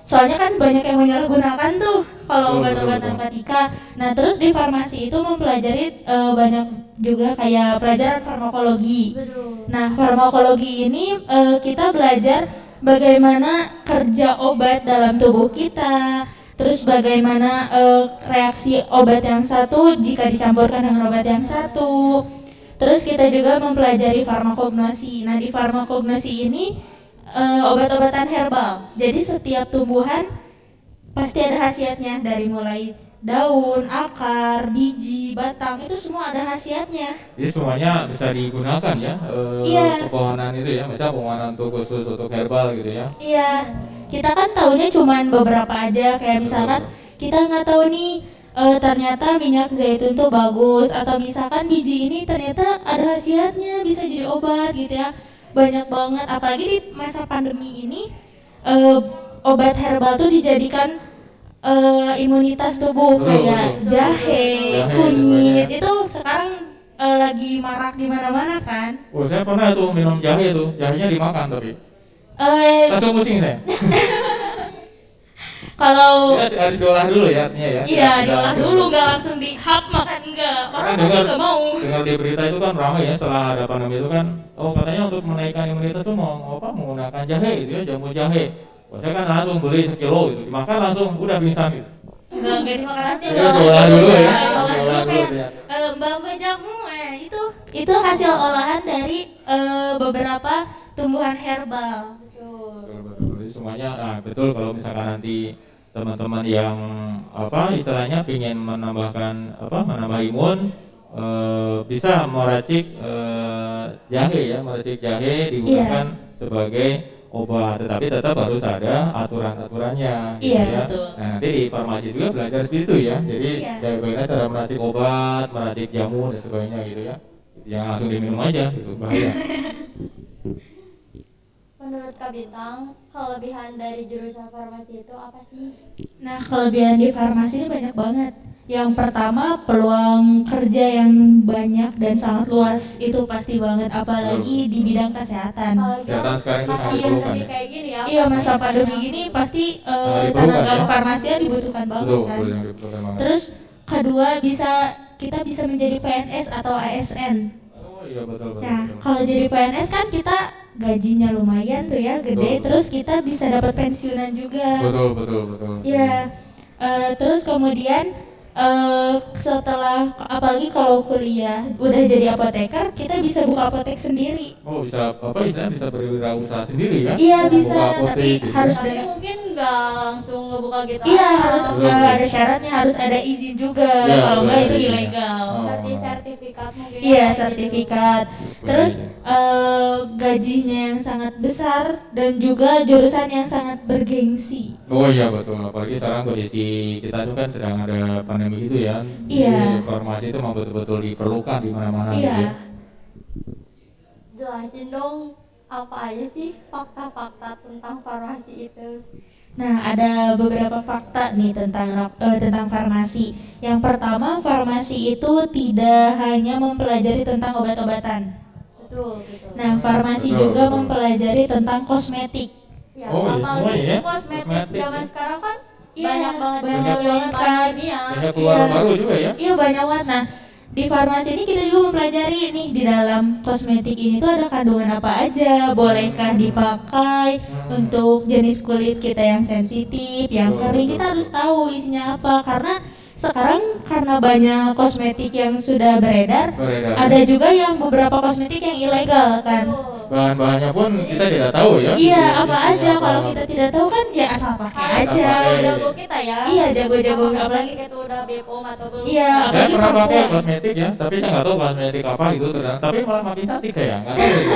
[SPEAKER 7] soalnya kan banyak yang menyalahgunakan tuh kalau
[SPEAKER 1] Betul,
[SPEAKER 7] obat-obat
[SPEAKER 1] betul.
[SPEAKER 7] narkotika. Nah, terus di farmasi itu mempelajari banyak juga kayak pelajaran farmakologi.
[SPEAKER 2] Betul.
[SPEAKER 7] Nah, farmakologi ini kita belajar bagaimana kerja obat dalam tubuh kita, terus bagaimana reaksi obat yang satu jika dicampurkan dengan obat yang satu. Terus kita juga mempelajari farmakognosi. Nah, di farmakognosi ini obat-obatan herbal. Jadi setiap tumbuhan pasti ada khasiatnya, dari mulai daun, akar, biji, batang, itu semua ada khasiatnya.
[SPEAKER 1] Jadi semuanya bisa digunakan ya,
[SPEAKER 7] Iya.
[SPEAKER 1] pepohonan itu ya, misalnya pepohonan untuk khusus untuk herbal gitu ya.
[SPEAKER 7] Iya, kita kan taunya cuman beberapa aja, kayak misalkan kita nggak tahu nih ternyata minyak zaitun tuh bagus, atau misalkan biji ini ternyata ada khasiatnya bisa jadi obat gitu ya. Banyak banget, apalagi di masa pandemi ini obat herbal tuh dijadikan imunitas tubuh,
[SPEAKER 1] Betul,
[SPEAKER 7] kayak
[SPEAKER 1] betul.
[SPEAKER 7] jahe,
[SPEAKER 1] Jahe,
[SPEAKER 7] kunyit,
[SPEAKER 1] banyak.
[SPEAKER 7] itu sekarang lagi marak di mana-mana kan.
[SPEAKER 1] Oh, saya pernah tuh minum jahe tuh, jahenya dimakan tapi langsung pusing saya.
[SPEAKER 7] Kalau
[SPEAKER 1] Ya, harus diolah dulu ya artinya ya.
[SPEAKER 7] iya,
[SPEAKER 1] Tidak
[SPEAKER 7] diolah
[SPEAKER 1] langsung.
[SPEAKER 7] dulu, nggak langsung dihap makan, enggak. Orang
[SPEAKER 1] Karena
[SPEAKER 7] pasti nggak mau.
[SPEAKER 1] dengar di berita itu kan ramai ya setelah ada pandemi itu kan, oh katanya untuk menaikkan imunitas tuh mau menggunakan jahe gitu ya, jamu jahe. Wah, saya kan langsung beli sekilo gitu, dimakan langsung udah pingsan gitu.
[SPEAKER 7] Enggak terima kasih.
[SPEAKER 1] Ya, diolah dulu ya.
[SPEAKER 7] Diolah dulu
[SPEAKER 1] Diolah dulu
[SPEAKER 7] kayak
[SPEAKER 1] ya.
[SPEAKER 7] mbak jamu itu hasil olahan dari beberapa tumbuhan herbal.
[SPEAKER 1] Betul. Jadi semuanya betul kalau misalkan nanti teman-teman yang istilahnya ingin menambah imun bisa meracik jahe digunakan sebagai obat, tetapi tetap harus ada aturan-aturannya gitu
[SPEAKER 7] Iya,
[SPEAKER 1] ya.
[SPEAKER 7] betul.
[SPEAKER 1] Nah, nanti di farmasi juga belajar seperti itu ya. Jadi
[SPEAKER 7] Iya.
[SPEAKER 1] bagaimana cara meracik obat, meracik jamu dan sebagainya gitu ya. Yang langsung diminum aja gitu, bahaya.
[SPEAKER 2] Menurut Kak Bintang, kelebihan dari jurusan farmasi itu apa sih?
[SPEAKER 7] Nah, kelebihan di farmasi ini banyak banget.
[SPEAKER 8] Yang pertama, peluang kerja yang banyak dan sangat luas itu pasti banget, apalagi di bidang kesehatan.
[SPEAKER 1] Kesehatan sekarang itu sangat diperlukan ya.
[SPEAKER 2] kayak gini ya.
[SPEAKER 8] Iya, masa pandemi gini pasti
[SPEAKER 1] diperlukan
[SPEAKER 8] tenaga
[SPEAKER 1] ya.
[SPEAKER 8] farmasian dibutuhkan banget
[SPEAKER 1] Betul,
[SPEAKER 8] kan.
[SPEAKER 1] betul, yang diperlukan banget.
[SPEAKER 8] Terus kedua, kita bisa menjadi PNS atau ASN.
[SPEAKER 1] Oh iya betul betul.
[SPEAKER 8] Nah,
[SPEAKER 1] betul.
[SPEAKER 8] kalau jadi PNS kan kita gajinya lumayan tuh ya, gede,
[SPEAKER 1] Betul.
[SPEAKER 8] terus kita bisa dapat pensiunan juga.
[SPEAKER 1] Betul betul betul.
[SPEAKER 8] Iya, terus kemudian setelah, apalagi kalau kuliah udah jadi apoteker, kita bisa buka apotek sendiri.
[SPEAKER 1] Oh bisa apa istilahnya bisa berwirausaha sendiri ya?
[SPEAKER 8] Iya
[SPEAKER 1] Buka
[SPEAKER 8] bisa,
[SPEAKER 1] apotek
[SPEAKER 8] tapi
[SPEAKER 1] gitu.
[SPEAKER 8] harus
[SPEAKER 2] Tapi
[SPEAKER 8] dengan,
[SPEAKER 2] mungkin nggak langsung ngebuka gitu.
[SPEAKER 8] iya
[SPEAKER 2] aja.
[SPEAKER 8] harus
[SPEAKER 1] Betul.
[SPEAKER 8] ada syaratnya, harus ada izin juga.
[SPEAKER 1] Iya,
[SPEAKER 8] Kalau enggak
[SPEAKER 1] betul,
[SPEAKER 8] itu
[SPEAKER 1] iya.
[SPEAKER 8] ilegal.
[SPEAKER 1] Oh.
[SPEAKER 2] Sertifikat mungkin.
[SPEAKER 8] Iya,
[SPEAKER 2] kayak gitu.
[SPEAKER 8] sertifikat. Terus gajinya yang sangat besar dan juga jurusan yang sangat bergengsi.
[SPEAKER 1] Oh iya betul, apalagi sekarang kondisi kita itu kan sedang ada pandemi gitu ya.
[SPEAKER 8] Iya.
[SPEAKER 1] Jadi informasi itu memang betul-betul diperlukan di mana-mana gitu
[SPEAKER 8] Iya.
[SPEAKER 1] ya.
[SPEAKER 2] Jelasin dong apa aja sih fakta-fakta tentang farmasi itu.
[SPEAKER 8] Nah, ada beberapa fakta nih tentang farmasi. Yang pertama, farmasi itu tidak hanya mempelajari tentang obat-obatan.
[SPEAKER 2] Betul, betul.
[SPEAKER 8] Nah, farmasi
[SPEAKER 1] Betul,
[SPEAKER 8] juga
[SPEAKER 1] betul.
[SPEAKER 8] mempelajari tentang kosmetik.
[SPEAKER 2] Ya,
[SPEAKER 1] Oh, iya,
[SPEAKER 2] apalagi
[SPEAKER 1] semua ya,
[SPEAKER 2] kosmetik
[SPEAKER 1] kosmetik.
[SPEAKER 2] zaman sekarang kan
[SPEAKER 8] Iya,
[SPEAKER 2] banyak banget
[SPEAKER 8] banyak
[SPEAKER 2] yang
[SPEAKER 8] banget kan.
[SPEAKER 2] bahan kimia.
[SPEAKER 1] Banyak keluar
[SPEAKER 8] Iya.
[SPEAKER 1] baru juga ya.
[SPEAKER 8] Iya, banyak banget. Nah, di farmasi ini kita juga mempelajari nih di dalam kosmetik ini tuh ada kandungan apa aja, bolehkah dipakai untuk jenis kulit kita yang sensitif, yang
[SPEAKER 1] Betul,
[SPEAKER 8] kering,
[SPEAKER 1] betul,
[SPEAKER 8] kita harus
[SPEAKER 1] betul.
[SPEAKER 8] tahu isinya apa, karena sekarang karena banyak kosmetik yang sudah beredar,
[SPEAKER 1] Beredar.
[SPEAKER 8] ada juga yang beberapa kosmetik yang ilegal kan.
[SPEAKER 2] Betul.
[SPEAKER 1] Bahan-bahannya pun kita tidak tahu ya.
[SPEAKER 8] Iya,
[SPEAKER 1] Itu
[SPEAKER 8] apa
[SPEAKER 1] isinya
[SPEAKER 8] aja
[SPEAKER 1] apa.
[SPEAKER 8] kalau kita tidak tahu kan ya asal pakai
[SPEAKER 2] Harus
[SPEAKER 8] aja.
[SPEAKER 1] pakai.
[SPEAKER 2] jago kita ya.
[SPEAKER 8] Iya, jago-jago,
[SPEAKER 2] Apalagi
[SPEAKER 8] apalagi
[SPEAKER 2] kita udah BPOM atau belum.
[SPEAKER 8] Iya,
[SPEAKER 1] Saya
[SPEAKER 8] apalagi
[SPEAKER 1] pernah pakai
[SPEAKER 8] perempuan.
[SPEAKER 1] kosmetik ya, tapi saya nggak tahu kosmetik apa gitu ternyata. Tapi malah makin cantik saya, nggak tahu. Gitu.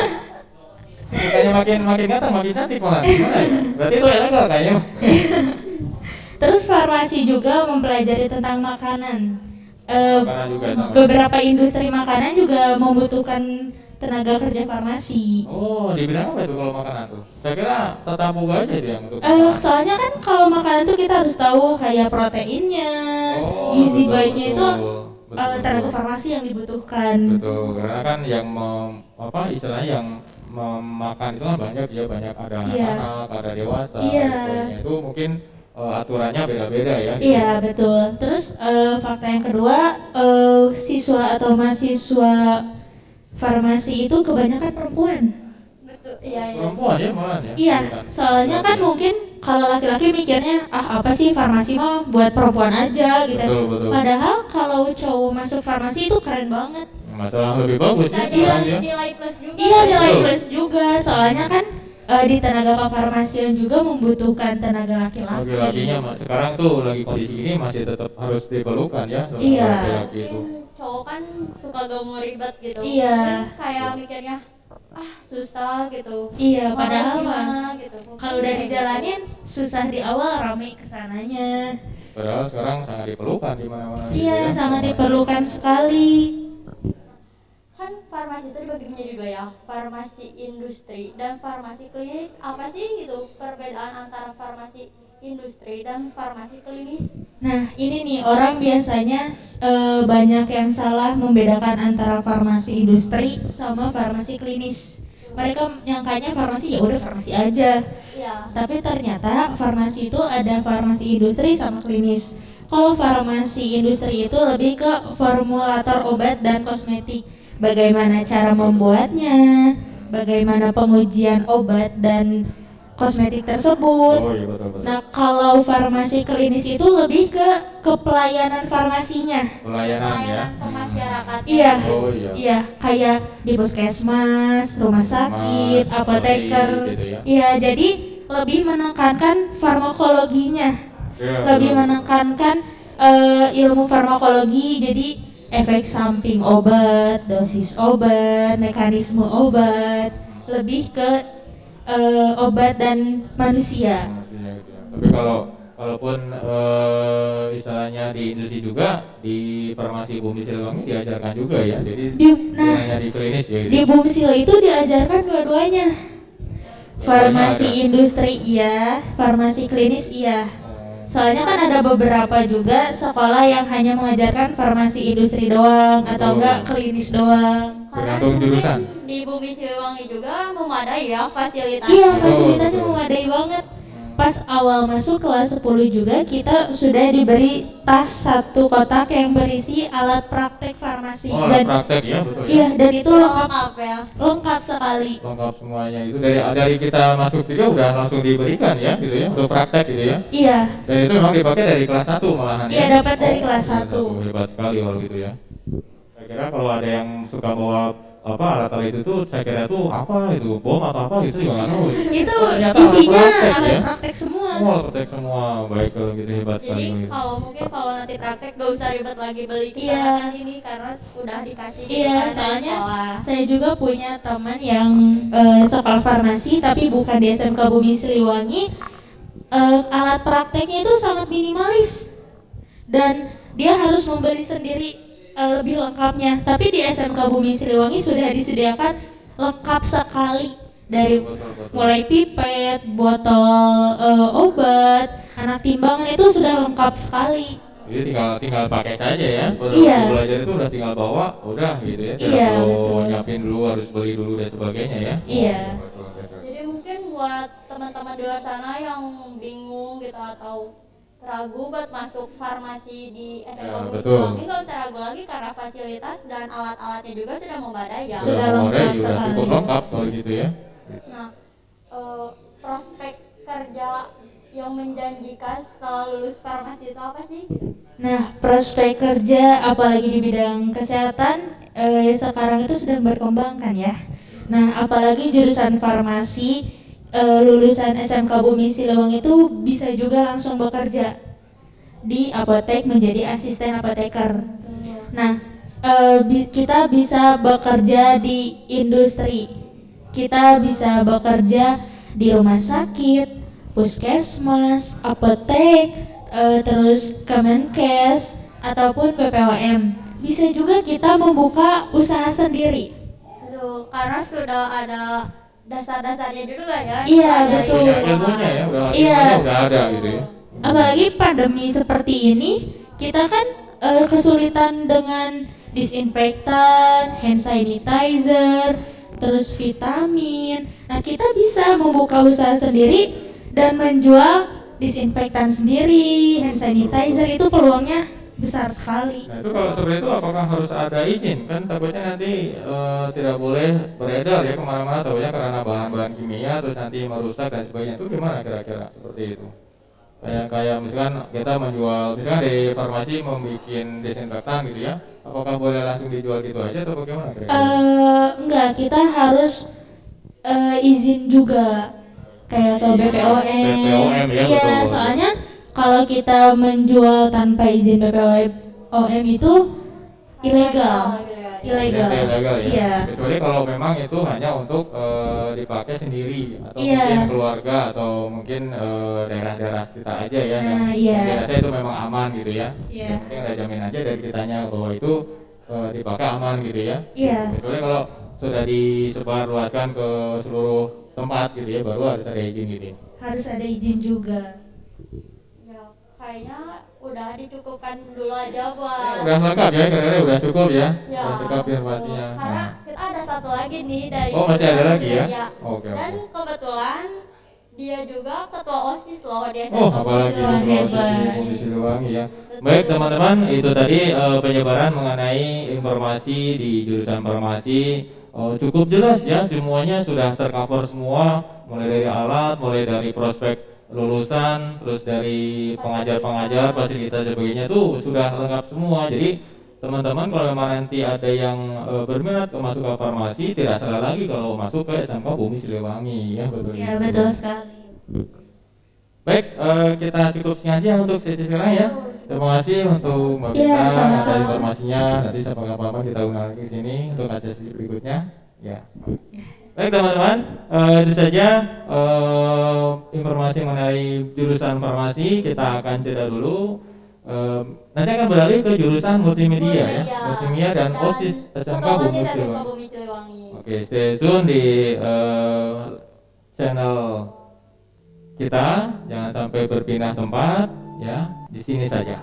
[SPEAKER 1] Bukannya makin ganteng, makin cantik malah. Gimana ya? Berarti itu ilegal kayaknya.
[SPEAKER 8] Terus farmasi juga mempelajari tentang makanan.
[SPEAKER 1] Makanan juga sama.
[SPEAKER 8] Beberapa industri makanan juga membutuhkan tenaga kerja farmasi.
[SPEAKER 1] Oh, di bidang apa itu kalau makanan tuh? Saya kira tata boga aja itu yang untuk.
[SPEAKER 8] Soalnya kan kalau makanan tuh kita harus tahu kayak proteinnya,
[SPEAKER 1] Oh,
[SPEAKER 8] gizi
[SPEAKER 1] betul,
[SPEAKER 8] baiknya itu
[SPEAKER 1] betul,
[SPEAKER 8] tenaga
[SPEAKER 1] betul.
[SPEAKER 8] farmasi yang dibutuhkan.
[SPEAKER 1] Betul, karena kan yang istilahnya yang memakan itu kan banyak ya, banyak ada
[SPEAKER 8] Iya.
[SPEAKER 1] anak-anak, ada dewasa,
[SPEAKER 8] Iya.
[SPEAKER 1] dan sebagainya. Itu mungkin aturannya beda-beda ya. gitu.
[SPEAKER 8] Iya betul. Terus fakta yang kedua, siswa atau mahasiswa farmasi itu kebanyakan perempuan.
[SPEAKER 2] Betul. Iya, iya.
[SPEAKER 1] Perempuan ya malah ya.
[SPEAKER 8] Iya,
[SPEAKER 1] Bukan.
[SPEAKER 8] soalnya kan mungkin kalau laki-laki mikirnya apa sih farmasi mah buat perempuan aja gitu.
[SPEAKER 1] Betul, betul.
[SPEAKER 8] Padahal kalau cowok masuk farmasi itu keren banget.
[SPEAKER 1] Masalah lebih bagus
[SPEAKER 2] Bisa
[SPEAKER 1] ya.
[SPEAKER 2] dia
[SPEAKER 1] orangnya.
[SPEAKER 2] nilai plus juga.
[SPEAKER 8] Iya, nilai
[SPEAKER 1] Betul.
[SPEAKER 8] plus juga. Soalnya kan di tenaga kefarmasian juga membutuhkan tenaga laki-laki.
[SPEAKER 1] Laki-lakinya sekarang tuh lagi kondisi ini masih tetap harus diperlukan ya. sama
[SPEAKER 8] Iya.
[SPEAKER 1] Laki-laki itu.
[SPEAKER 2] Mungkin cowok kan suka gak mau ribet gitu.
[SPEAKER 8] Iya.
[SPEAKER 2] Mungkin kayak mikirnya susah gitu.
[SPEAKER 8] Iya,
[SPEAKER 2] Malas
[SPEAKER 8] padahal
[SPEAKER 2] gimana gitu.
[SPEAKER 8] kalau udah dijalanin susah di awal, rame kesananya.
[SPEAKER 1] Padahal sekarang sangat diperlukan di mana-mana. gitu
[SPEAKER 8] Iya,
[SPEAKER 1] ya.
[SPEAKER 8] sangat diperlukan sekali.
[SPEAKER 2] Kan farmasi itu dibagi menjadi dua ya, farmasi industri dan farmasi klinis. Apa sih gitu perbedaan antara farmasi industri dan farmasi klinis?
[SPEAKER 8] Nah, ini nih orang biasanya banyak yang salah membedakan antara farmasi industri sama farmasi klinis. Mereka nyangkanya farmasi ya udah farmasi aja.
[SPEAKER 2] Iya.
[SPEAKER 8] Tapi ternyata farmasi itu ada farmasi industri sama klinis. Kalau farmasi industri itu lebih ke formulator obat dan kosmetik. Bagaimana cara membuatnya, bagaimana pengujian obat dan kosmetik tersebut.
[SPEAKER 1] Oh iya betul betul.
[SPEAKER 8] Nah, kalau farmasi klinis itu lebih ke pelayanan farmasinya.
[SPEAKER 1] Pelayanan ya.
[SPEAKER 2] Ke masyarakat.
[SPEAKER 8] Iya.
[SPEAKER 1] Oh iya.
[SPEAKER 8] Iya, kayak di puskesmas, rumah sakit,
[SPEAKER 1] Mas,
[SPEAKER 8] apoteker.
[SPEAKER 1] gitu ya.
[SPEAKER 8] Iya, jadi lebih menekankan farmakologinya.
[SPEAKER 1] Iya,
[SPEAKER 8] Lebih
[SPEAKER 1] betul.
[SPEAKER 8] menekankan ilmu farmakologi, jadi efek samping obat, dosis obat, mekanisme obat, lebih ke obat dan manusia.
[SPEAKER 1] Maksudnya gitu ya. Tapi kalaupun istilahnya di industri juga di farmasi Bumi Siliwangi diajarkan juga ya. Jadi
[SPEAKER 8] Nah,
[SPEAKER 1] hanya di klinis ya.
[SPEAKER 8] di Bumsil itu diajarkan dua-duanya. Farmasi
[SPEAKER 1] ada.
[SPEAKER 8] industri iya, farmasi klinis iya.
[SPEAKER 9] Soalnya kan ada beberapa juga sekolah yang hanya mengajarkan farmasi industri doang atau enggak klinis doang.
[SPEAKER 1] Tergantung jurusan.
[SPEAKER 2] Di Bumi Siliwangi juga memadai ya fasilitasnya.
[SPEAKER 9] Iya, fasilitasnya memadai banget. Pas awal masuk kelas 10 juga kita sudah diberi tas satu kotak yang berisi alat praktek farmasi.
[SPEAKER 1] Oh, alat praktek ya, betul ya.
[SPEAKER 9] Iya, dan itu lengkap
[SPEAKER 2] ya.
[SPEAKER 9] Lengkap sekali.
[SPEAKER 1] Lengkap semuanya itu dari kita masuk juga udah langsung diberikan ya gitu ya untuk praktek gitu ya.
[SPEAKER 9] Iya.
[SPEAKER 1] Dan itu memang dipakai dari kelas 1 malahan ya.
[SPEAKER 9] Iya, dapat dari kelas 1.
[SPEAKER 1] Hebat sekali kalau gitu ya. Saya kira kalau ada yang suka bawa alat-alat itu tuh saya kira tuh apa itu bom atau apa gitu juga nggak tahu.
[SPEAKER 9] Itu
[SPEAKER 1] ternyata
[SPEAKER 9] isinya
[SPEAKER 1] praktek,
[SPEAKER 9] alat
[SPEAKER 1] ya?
[SPEAKER 9] praktek semua.
[SPEAKER 1] Oh, alat praktek semua. Baik kalau gitu, hebat sekali.
[SPEAKER 2] Jadi
[SPEAKER 1] Gitu.
[SPEAKER 2] kalau nanti praktek gak usah ribet lagi beli ke
[SPEAKER 9] Iya.
[SPEAKER 2] sana sini karena udah dikasih gitu
[SPEAKER 9] Iya,
[SPEAKER 2] kan dari
[SPEAKER 9] soalnya
[SPEAKER 2] sekolah.
[SPEAKER 9] saya juga punya teman yang sekolah farmasi tapi bukan di SMK Bumi Siliwangi. Alat prakteknya itu sangat minimalis dan dia harus membeli sendiri lebih lengkapnya. Tapi di SMK Bumi Siliwangi sudah disediakan lengkap sekali dari mulai pipet, botol obat, anak timbangan itu sudah lengkap sekali.
[SPEAKER 1] Jadi tinggal pakai saja ya.
[SPEAKER 9] Iya.
[SPEAKER 1] Belajar itu udah tinggal bawa, udah gitu ya. Tidak
[SPEAKER 9] Iya,
[SPEAKER 1] perlu
[SPEAKER 9] betul.
[SPEAKER 1] nyiapin dulu, harus beli dulu dan sebagainya ya.
[SPEAKER 9] Iya.
[SPEAKER 2] Jadi mungkin buat teman-teman di luar sana yang bingung gitu atau ragu buat masuk farmasi di SMK
[SPEAKER 1] Ya,
[SPEAKER 2] Bumi
[SPEAKER 1] betul.
[SPEAKER 2] Siliwangi nggak usah ragu lagi karena fasilitas dan alat-alatnya juga sudah memadai ya.
[SPEAKER 9] Sudah
[SPEAKER 1] memadai,
[SPEAKER 9] lengkap
[SPEAKER 1] sudah
[SPEAKER 9] sekali.
[SPEAKER 1] cukup lengkap kalau gitu ya.
[SPEAKER 2] Nah, prospek kerja yang menjanjikan setelah lulus farmasi itu apa sih?
[SPEAKER 9] Nah, prospek kerja apalagi di bidang kesehatan sekarang itu sedang berkembang kan ya. Nah, apalagi jurusan farmasi lulusan SMK Bumi Siliwangi itu bisa juga langsung bekerja di apotek menjadi asisten apoteker. Nah, kita bisa bekerja di industri, kita bisa bekerja di rumah sakit, puskesmas, apotek, terus Kemenkes ataupun BPOM. Bisa juga kita membuka usaha sendiri.
[SPEAKER 2] Aduh, karena sudah ada dasar-dasarnya juga ya.
[SPEAKER 9] Iya,
[SPEAKER 2] Ada
[SPEAKER 9] betul.
[SPEAKER 1] Punya ilmunya ya,
[SPEAKER 9] Iya.
[SPEAKER 1] ilmunya udah ada gitu ya.
[SPEAKER 9] Apalagi pandemi seperti ini, kita kan kesulitan dengan disinfektan, hand sanitizer, terus vitamin. Nah, kita bisa membuka usaha sendiri dan menjual disinfektan sendiri, hand sanitizer, itu peluangnya besar sekali.
[SPEAKER 1] Nah itu kalau seperti itu apakah harus ada izin? Kan takutnya nanti tidak boleh beredar ya kemana-mana, takutnya karena bahan-bahan kimia terus nanti merusak dan sebagainya. Itu gimana kira-kira seperti itu? Kayak misalkan kita menjual, misalkan di farmasi membuat desinfektan gitu ya, apakah boleh langsung dijual gitu aja atau bagaimana kira-kira?
[SPEAKER 9] Enggak, kita harus izin juga kayak ke BPOM.
[SPEAKER 1] BPOM ya,
[SPEAKER 9] Iya,
[SPEAKER 1] betul.
[SPEAKER 9] soalnya kalau kita menjual tanpa izin BPOM itu ilegal. Ilegal.
[SPEAKER 1] Ilegal ya.
[SPEAKER 9] Iya.
[SPEAKER 1] Kecuali kalau memang itu hanya untuk dipakai sendiri atau
[SPEAKER 9] Iya.
[SPEAKER 1] mungkin keluarga atau mungkin daerah-daerah kita aja ya.
[SPEAKER 9] Nah,
[SPEAKER 1] yang
[SPEAKER 9] iya.
[SPEAKER 1] dirasa itu memang aman gitu ya.
[SPEAKER 9] Iya.
[SPEAKER 1] Yang penting ada jamin aja dari kitanya bahwa itu dipakai aman gitu ya.
[SPEAKER 9] Iya.
[SPEAKER 1] Kecuali kalau sudah disebarluaskan ke seluruh tempat gitu ya, baru harus ada izin gitu.
[SPEAKER 9] Harus ada izin juga.
[SPEAKER 2] Ya, kayaknya udah dicukupkan dulu aja buat
[SPEAKER 1] Udah lengkap ya, kira-kira udah cukup ya.
[SPEAKER 2] Ya,
[SPEAKER 1] Udah cukup informasinya.
[SPEAKER 2] karena kita ada satu lagi nih dari
[SPEAKER 1] Oh, masih ada lagi ya?
[SPEAKER 2] Iya.
[SPEAKER 1] Oke,
[SPEAKER 2] Dan
[SPEAKER 1] oke.
[SPEAKER 2] kebetulan dia juga ketua OSIS loh di SMK
[SPEAKER 1] Oh,
[SPEAKER 2] Bumi
[SPEAKER 1] apalagi
[SPEAKER 2] Siliwangi.
[SPEAKER 1] di Bumi Siliwangi ya. Baik teman-teman, itu tadi penyebaran mengenai informasi di jurusan farmasi. Cukup jelas ya, semuanya sudah tercover semua, mulai dari alat, mulai dari prospek lulusan, terus dari pengajar-pengajar, fasilitas dan sebagainya itu sudah lengkap semua. Jadi teman-teman kalau memang nanti ada yang berminat masuk ke farmasi, tidak salah lagi kalau masuk ke SMK Bumi Siliwangi ya, betul.
[SPEAKER 9] Ya, betul sekali.
[SPEAKER 1] Baik, kita cukup sekian aja untuk sesi sekarang ya. Terima kasih untuk Mbak
[SPEAKER 9] Iya,
[SPEAKER 1] Vita
[SPEAKER 9] sama-sama.
[SPEAKER 1] atas informasinya. Nanti sampai kapan kita undang lagi ke sini untuk sesi berikutnya. Ya. Baik teman-teman, itu saja informasi mengenai jurusan farmasi. Kita akan jeda dulu. Nanti akan beralih ke jurusan multimedia ya, multimedia dan OSIS SMK
[SPEAKER 2] Ketua
[SPEAKER 1] Bumi
[SPEAKER 2] OSIS SMK
[SPEAKER 1] Siliwangi.
[SPEAKER 2] Bumi Siliwangi.
[SPEAKER 1] Oke, stay tune di channel kita, jangan sampai berpindah tempat. ya di sini saja.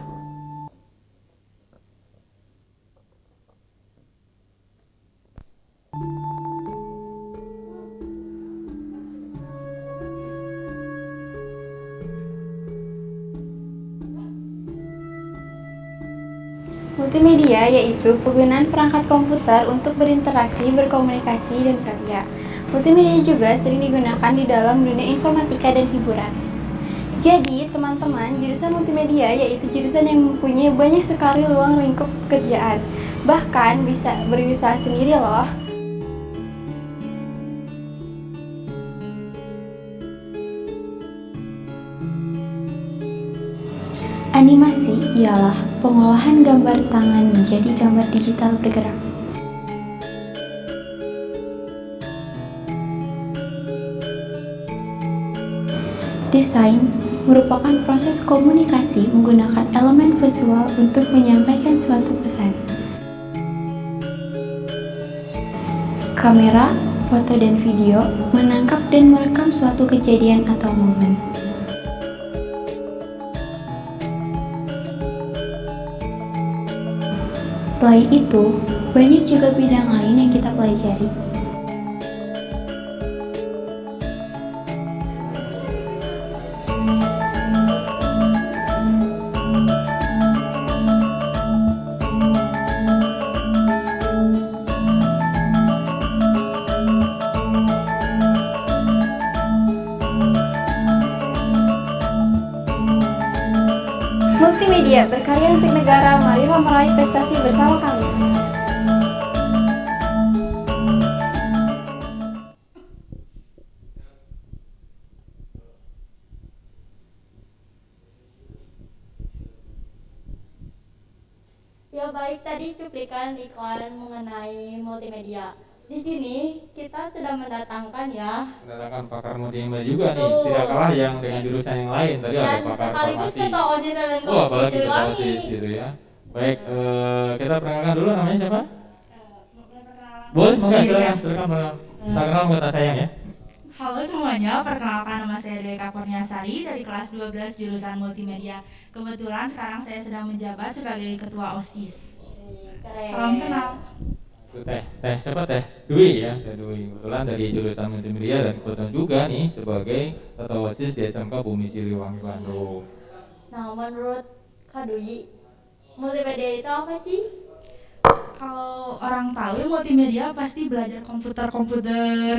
[SPEAKER 10] Multimedia yaitu penggunaan perangkat komputer untuk berinteraksi, berkomunikasi, dan berkarya. Multimedia juga sering digunakan di dalam dunia informatika dan hiburan. Jadi, teman-teman, jurusan multimedia yaitu jurusan yang mempunyai banyak sekali ruang lingkup pekerjaan. Bahkan bisa berusaha sendiri loh. Animasi ialah pengolahan gambar tangan menjadi gambar digital bergerak. Desain merupakan proses komunikasi menggunakan elemen visual untuk menyampaikan suatu pesan. Kamera, foto, dan video menangkap dan merekam suatu kejadian atau momen. Selain itu, banyak juga bidang lain yang kita pelajari. Multimedia berkarya untuk negara, marilah meraih prestasi bersama kami.
[SPEAKER 2] Ya baik, tadi cuplikan iklan mengenai multimedia. Di sini kita sudah mendatangkan
[SPEAKER 1] pakar multimedia juga nih,
[SPEAKER 2] Betul.
[SPEAKER 1] tidak kalah yang dengan jurusan yang lain. Tadi ada
[SPEAKER 2] dan
[SPEAKER 1] pakar
[SPEAKER 2] sekaligus
[SPEAKER 1] farmasi.
[SPEAKER 2] ketua OSIS dan
[SPEAKER 1] Apalagi
[SPEAKER 2] Komite
[SPEAKER 1] kita OSIS gitu ya. Baik, kita perkenalkan dulu namanya siapa? Boleh, silakan, silakan. Saya kenal kata sayang ya.
[SPEAKER 11] Halo semuanya, perkenalkan nama saya Dewi Kurniasari dari kelas 12 jurusan multimedia. Kebetulan sekarang saya sedang menjabat sebagai ketua OSIS.
[SPEAKER 2] Keren.
[SPEAKER 11] Salam kenal.
[SPEAKER 1] Itu siapa teh? Dwi ya, Teh Dwi. Kebetulan dari jurusan multimedia dan kebetulan juga nih sebagai ketua OSIS di SMK Bumi Siliwangi Bandung.
[SPEAKER 2] Nah, menurut Kak Dwi, multimedia itu apa sih?
[SPEAKER 11] Kalau orang tahu multimedia pasti belajar komputer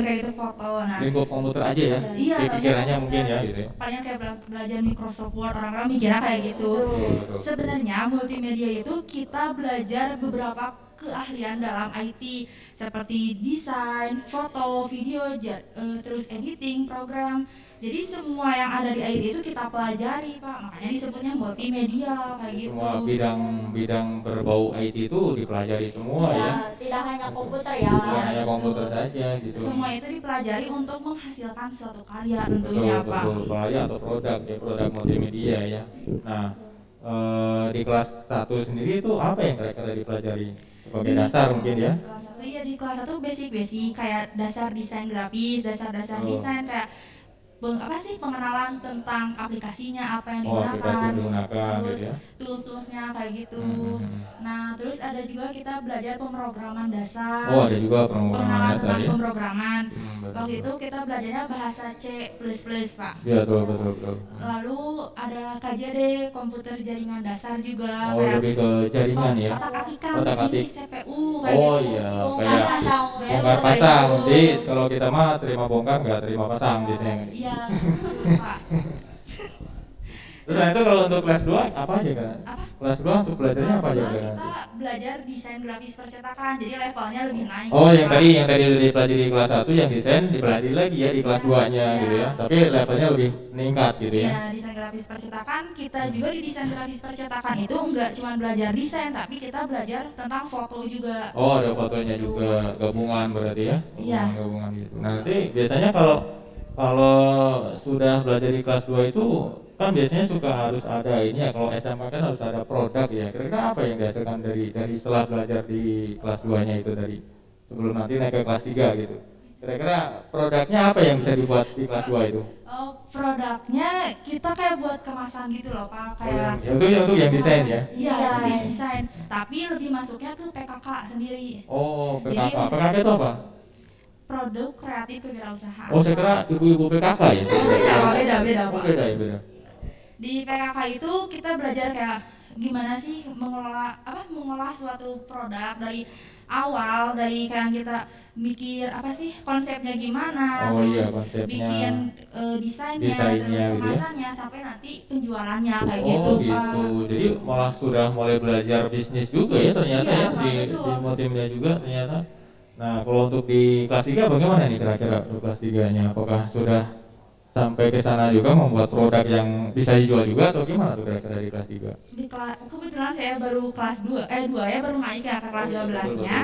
[SPEAKER 11] kayak gitu, foto. Nah,
[SPEAKER 1] Lingkup komputer aja ya.
[SPEAKER 11] Iya,
[SPEAKER 1] Pikirannya mungkin ya gitu ya.
[SPEAKER 11] paling kayak belajar Microsoft Word, orang-orang mikirnya kayak gitu.
[SPEAKER 1] Betul.
[SPEAKER 11] Sebenarnya multimedia itu kita belajar beberapa keahlian dalam IT seperti desain, foto, video, terus editing, program. Jadi semua yang ada di IT itu kita pelajari, Pak. Makanya disebutnya multimedia kayak gitu.
[SPEAKER 1] Semua bidang berbau IT itu dipelajari semua ya.
[SPEAKER 2] Tidak hanya komputer ya.
[SPEAKER 1] Bukan hanya komputer saja gitu.
[SPEAKER 11] Semua itu dipelajari untuk menghasilkan suatu karya
[SPEAKER 1] Betul,
[SPEAKER 11] tentunya, Pak.
[SPEAKER 1] karya atau produk ya, produk multimedia ya. Nah, di kelas 1 sendiri itu apa yang kira-kira dipelajari sebagai dasar mungkin ya?
[SPEAKER 11] Kelas 1 ya, di kelas 1 basic kayak dasar desain grafis, dasar desain kayak pengenalan tentang aplikasinya, apa yang
[SPEAKER 1] aplikasi
[SPEAKER 11] digunakan,
[SPEAKER 1] yang digunakan
[SPEAKER 11] terus
[SPEAKER 1] gitu ya.
[SPEAKER 11] tools-toolsnya kayak gitu. Nah, terus ada juga kita belajar pemrograman dasar.
[SPEAKER 1] Ada juga pemrograman
[SPEAKER 11] pengenalan
[SPEAKER 1] dasar
[SPEAKER 11] tentang
[SPEAKER 1] ya.
[SPEAKER 11] pemrograman.
[SPEAKER 1] Betul.
[SPEAKER 11] Waktu itu kita belajarnya bahasa C++, Pak.
[SPEAKER 1] Iya, betul.
[SPEAKER 11] Lalu ada KJD, komputer jaringan dasar juga,
[SPEAKER 1] Lebih ke jaringan ya.
[SPEAKER 11] otak-atikan
[SPEAKER 1] Otak-atik.
[SPEAKER 11] ini CPU kayak gitu.
[SPEAKER 1] Iya,
[SPEAKER 2] Bongkar
[SPEAKER 1] kayak
[SPEAKER 2] pasang ya.
[SPEAKER 1] bongkar pasang. Jadi kalau kita mah terima bongkar nggak terima pasang biasanya.
[SPEAKER 11] Iya, betul, Pak.
[SPEAKER 1] Terus itu kalau untuk kelas 2 apa aja kan? Kelas 2 untuk belajarnya apa aja
[SPEAKER 11] Kelas
[SPEAKER 1] kan?
[SPEAKER 11] dua kita belajar desain grafis percetakan, jadi levelnya lebih naik.
[SPEAKER 1] Yang tadi udah dipelajari di kelas 1 yang desain dipelajari lagi ya di kelas 2-nya gitu ya. Tapi levelnya lebih meningkat gitu ya.
[SPEAKER 11] Iya, desain grafis percetakan, kita juga di desain grafis percetakan itu enggak cuma belajar desain, tapi kita belajar tentang foto juga.
[SPEAKER 1] Ada fotonya juga, gabungan berarti ya?
[SPEAKER 11] Iya.
[SPEAKER 1] Gabungan gitu. Nanti biasanya kalau sudah belajar di kelas 2 itu kan biasanya suka harus ada ini ya, kalau SMA kan harus ada produk ya. Kira-kira apa yang dihasilkan dari setelah belajar di kelas 2-nya itu tadi sebelum nanti naik ke kelas 3 gitu? Kira-kira produknya apa yang bisa dibuat di kelas 2 itu?
[SPEAKER 11] Produknya kita kayak buat kemasan gitu loh Pak, kayak
[SPEAKER 1] itu yang desain ya?
[SPEAKER 11] Iya, yang desain, tapi lebih masuknya ke PKK sendiri.
[SPEAKER 1] Oh, PKK.
[SPEAKER 11] Jadi,
[SPEAKER 1] PKK itu apa?
[SPEAKER 11] Produk kreatif kewirausahaan.
[SPEAKER 1] Oh, saya kira ibu-ibu PKK ya?
[SPEAKER 11] Beda Pak.
[SPEAKER 1] Oh, beda ya, beda.
[SPEAKER 11] Di PKK itu kita belajar kayak gimana sih mengolah suatu produk dari awal, dari kayak kita mikir apa sih konsepnya gimana, terus
[SPEAKER 1] konsepnya,
[SPEAKER 11] bikin desainnya, terus
[SPEAKER 1] gitu
[SPEAKER 11] kemasannya
[SPEAKER 1] ya?
[SPEAKER 11] sampai nanti penjualannya kayak
[SPEAKER 1] gitu
[SPEAKER 11] Pak.
[SPEAKER 1] Jadi malah sudah mulai belajar bisnis juga ya ternyata
[SPEAKER 11] Iya,
[SPEAKER 1] ya
[SPEAKER 11] Pak,
[SPEAKER 1] di multimedia juga ternyata. Nah, kalau untuk di kelas 3 bagaimana nih kira-kira untuk kelas 3-nya? Apakah sudah sampai ke sana juga membuat produk yang bisa dijual juga atau gimana tuh kira-kira di kelas 3?
[SPEAKER 11] Kebetulan saya baru kelas 2 ya baru naik ke kelas 12-nya.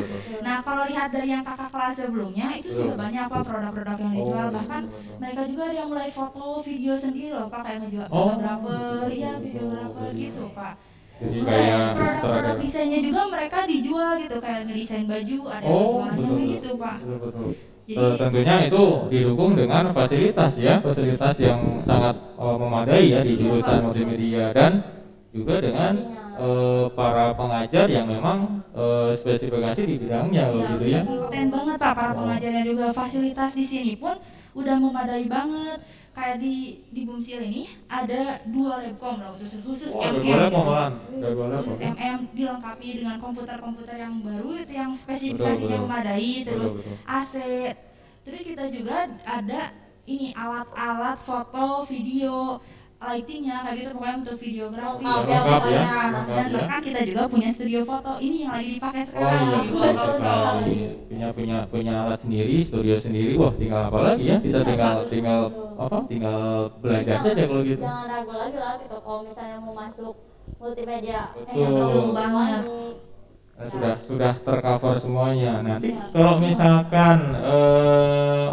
[SPEAKER 11] Nah, kalau lihat dari yang kakak kelas sebelumnya itu sudah banyak Pak produk-produk yang dijual, bahkan mereka juga ada yang mulai foto video sendiri loh Pak, kayak ngejual fotografer, videografer gitu Pak.
[SPEAKER 1] Jadi kayak
[SPEAKER 11] produk-produk desainnya juga mereka dijual gitu, kayak ngedesain baju ada yang jualnya gitu Pak.
[SPEAKER 1] Betul.
[SPEAKER 11] Jadi,
[SPEAKER 1] tentunya itu didukung dengan fasilitas yang sangat memadai ya di jurusan multimedia, dan juga dengan para pengajar yang memang spesifikasi di bidangnya gitu ya.
[SPEAKER 11] Kompeten banget Pak para pengajarnya, juga fasilitas di sini pun udah memadai banget. Kayak di Bumsil ini ada 2 labcom loh, khusus MM. Khusus MM dilengkapi dengan komputer-komputer yang baru itu yang spesifikasinya memadai, terus AC. Terus kita juga ada ini alat-alat foto, video, lightingnya kayak gitu, pokoknya untuk videografi. Dan bahkan kita juga punya studio foto ini yang lagi dipakai sekarang.
[SPEAKER 1] Punya alat sendiri, studio sendiri. Wah, tinggal apa lagi ya? Kita tinggal belajar saja kalau gitu.
[SPEAKER 2] Jangan ragu lagi lah gitu kalau misalnya mau masuk multimedia.
[SPEAKER 11] Betul banget.
[SPEAKER 1] Sudah tercover semuanya. Nanti kalau misalkan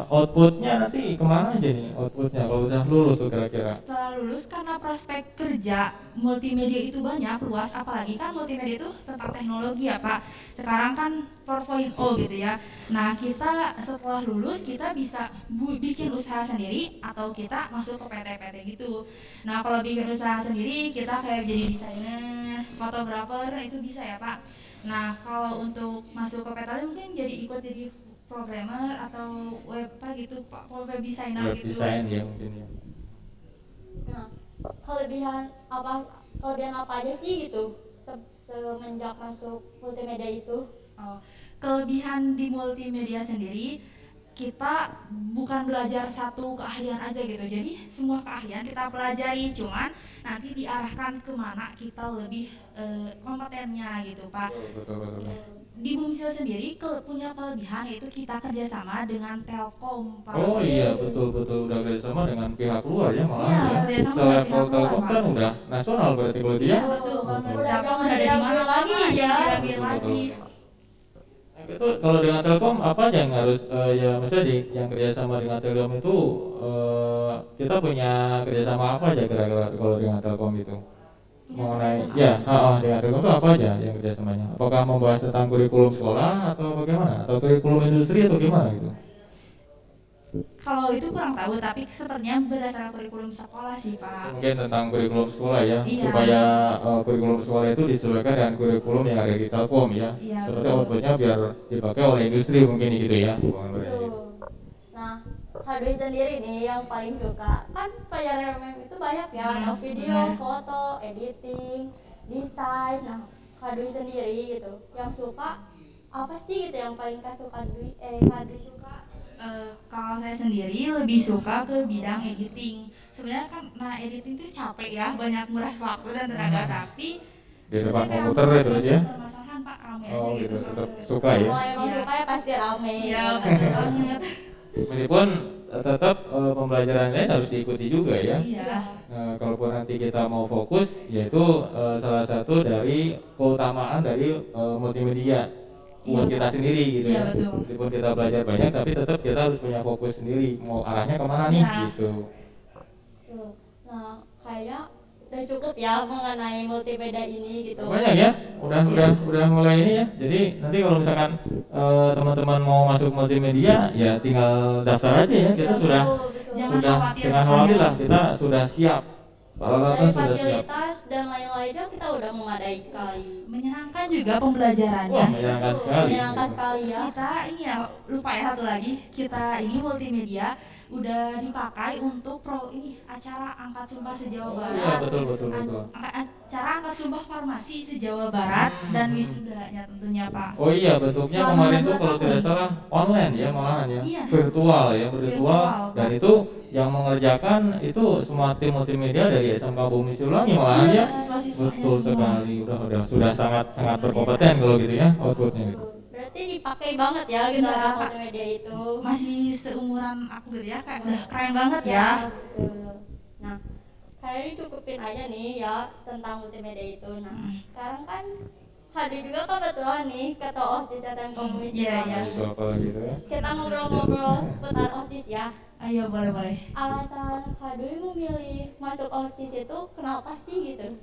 [SPEAKER 1] outputnya nanti kemana aja nih outputnya kalau udah lulus tuh kira-kira?
[SPEAKER 11] Setelah lulus, karena prospek kerja multimedia itu banyak, luas, apalagi kan multimedia itu tentang teknologi ya Pak. Sekarang kan 4.0 gitu ya. Nah, kita setelah lulus kita bisa bikin usaha sendiri atau kita masuk ke PT-PT gitu. Nah, kalau bikin usaha sendiri kita kayak jadi desainer, fotografer, itu bisa ya Pak. Nah, kalau untuk masuk ke PT mungkin ikut jadi programmer atau web gitu Pak, web designer gitu.
[SPEAKER 1] Web design ya mungkin ya.
[SPEAKER 2] Nah, kelebihan apa aja sih gitu semenjak masuk multimedia itu?
[SPEAKER 11] Kelebihan di multimedia sendiri, kita bukan belajar satu keahlian aja gitu, jadi semua keahlian kita pelajari, cuman nanti diarahkan kemana kita lebih kompetennya gitu Pak. Di Bumsil sendiri punya kelebihan yaitu kita kerjasama dengan Telkom Pak.
[SPEAKER 1] Oh iya, betul udah kerjasama dengan pihak luar ya malah ya.
[SPEAKER 11] Level
[SPEAKER 1] Telkom kan udah nasional berarti kalau dia.
[SPEAKER 11] Iya betul banget. Telkom udah ada di mana-mana ya, lagi.
[SPEAKER 1] Itu kalau dengan Telkom apa aja yang harus ya maksudnya yang kerjasama dengan Telkom itu kita punya kerjasama apa aja kira-kira kalau dengan Telkom itu mengenai dengan Telkom itu apa aja yang kerjasamanya? Apakah membahas tentang kurikulum sekolah atau bagaimana? Atau kurikulum industri atau gimana gitu?
[SPEAKER 11] Kalau itu kurang tahu, tapi sepertinya berdasarkan kurikulum sekolah sih Pak.
[SPEAKER 1] Mungkin tentang kurikulum sekolah ya,
[SPEAKER 11] iya.
[SPEAKER 1] Supaya kurikulum sekolah itu disesuaikan dengan kurikulum yang ada di Telkom ya.
[SPEAKER 11] Iya,
[SPEAKER 1] seperti outputnya biar dipakai oleh industri mungkin gitu ya.
[SPEAKER 2] Nah, Hadwi sendiri nih yang paling suka, kan pelajaran MM itu banyak ya, ada video, foto, editing, desain. Nah, Hadwi sendiri gitu, yang suka apa sih gitu yang paling suka Hadwi suka?
[SPEAKER 11] Kalau saya sendiri lebih suka ke bidang editing. Sebenarnya kan editing itu capek ya, banyak nguras waktu dan tenaga, tapi
[SPEAKER 1] di depan komputer terus ya.
[SPEAKER 11] Permasalahan Pak, rame aja gitu.
[SPEAKER 1] Tetap suka ya.
[SPEAKER 2] Kalau emang suka ya pasti rame.
[SPEAKER 11] Iya, betul banget.
[SPEAKER 1] Meskipun tetap pembelajaran lain harus diikuti juga ya.
[SPEAKER 11] Iya.
[SPEAKER 1] Kalaupun nanti kita mau fokus, yaitu salah satu dari keutamaan dari multimedia buat kita sendiri gitu ya. Meskipun kita belajar banyak, tapi tetap kita harus punya fokus sendiri. Mau arahnya kemana nih gitu.
[SPEAKER 2] Nah, kayaknya udah cukup ya mengenai multimedia ini gitu.
[SPEAKER 1] Banyak ya, udah mulai ini ya. Jadi nanti kalau misalkan teman-teman mau masuk multimedia, ya tinggal daftar aja ya. Kita sudah jangan khawatir lah, kita sudah siap.
[SPEAKER 2] Dari fasilitas dan lain-lainnya kita udah memadai sekali.
[SPEAKER 11] Menyenangkan juga pembelajarannya.
[SPEAKER 1] Wah, menyenangkan sekali.
[SPEAKER 2] Menyenangkan sekali ya.
[SPEAKER 11] Kita ini ya, lupa ya satu lagi, kita ini multimedia udah dipakai untuk acara angkat sumpah se-Jawa Barat.
[SPEAKER 1] Iya, betul.
[SPEAKER 11] Acara angkat sumpah farmasi se-Jawa Barat dan wisudanya tentunya Pak.
[SPEAKER 1] Oh iya, bentuknya kemarin tuh kalau tidak salah online ya malahan ya.
[SPEAKER 11] Iya.
[SPEAKER 1] Virtual. Dan itu yang mengerjakan itu semua tim multimedia dari SMK Bumi Siliwangi malahan ya. Betul sekali. Sudah sangat berkompeten kalau gitu ya outputnya gitu.
[SPEAKER 2] Berarti dipakai banget ya gitu orang multimedia itu.
[SPEAKER 11] Masih seumuran aku gitu ya, kayak udah keren banget ya.
[SPEAKER 2] Nah, kayaknya cukupin aja nih ya tentang multimedia itu. Nah, sekarang kan hadir juga kebetulan nih ketua OSIS dan Komunis.
[SPEAKER 11] Iya.
[SPEAKER 1] Gitu ya.
[SPEAKER 2] Kita ngobrol-ngobrol seputar OSIS ya.
[SPEAKER 11] Ayo boleh.
[SPEAKER 2] Alasan Kadui memilih masuk OSIS itu kenapa sih gitu?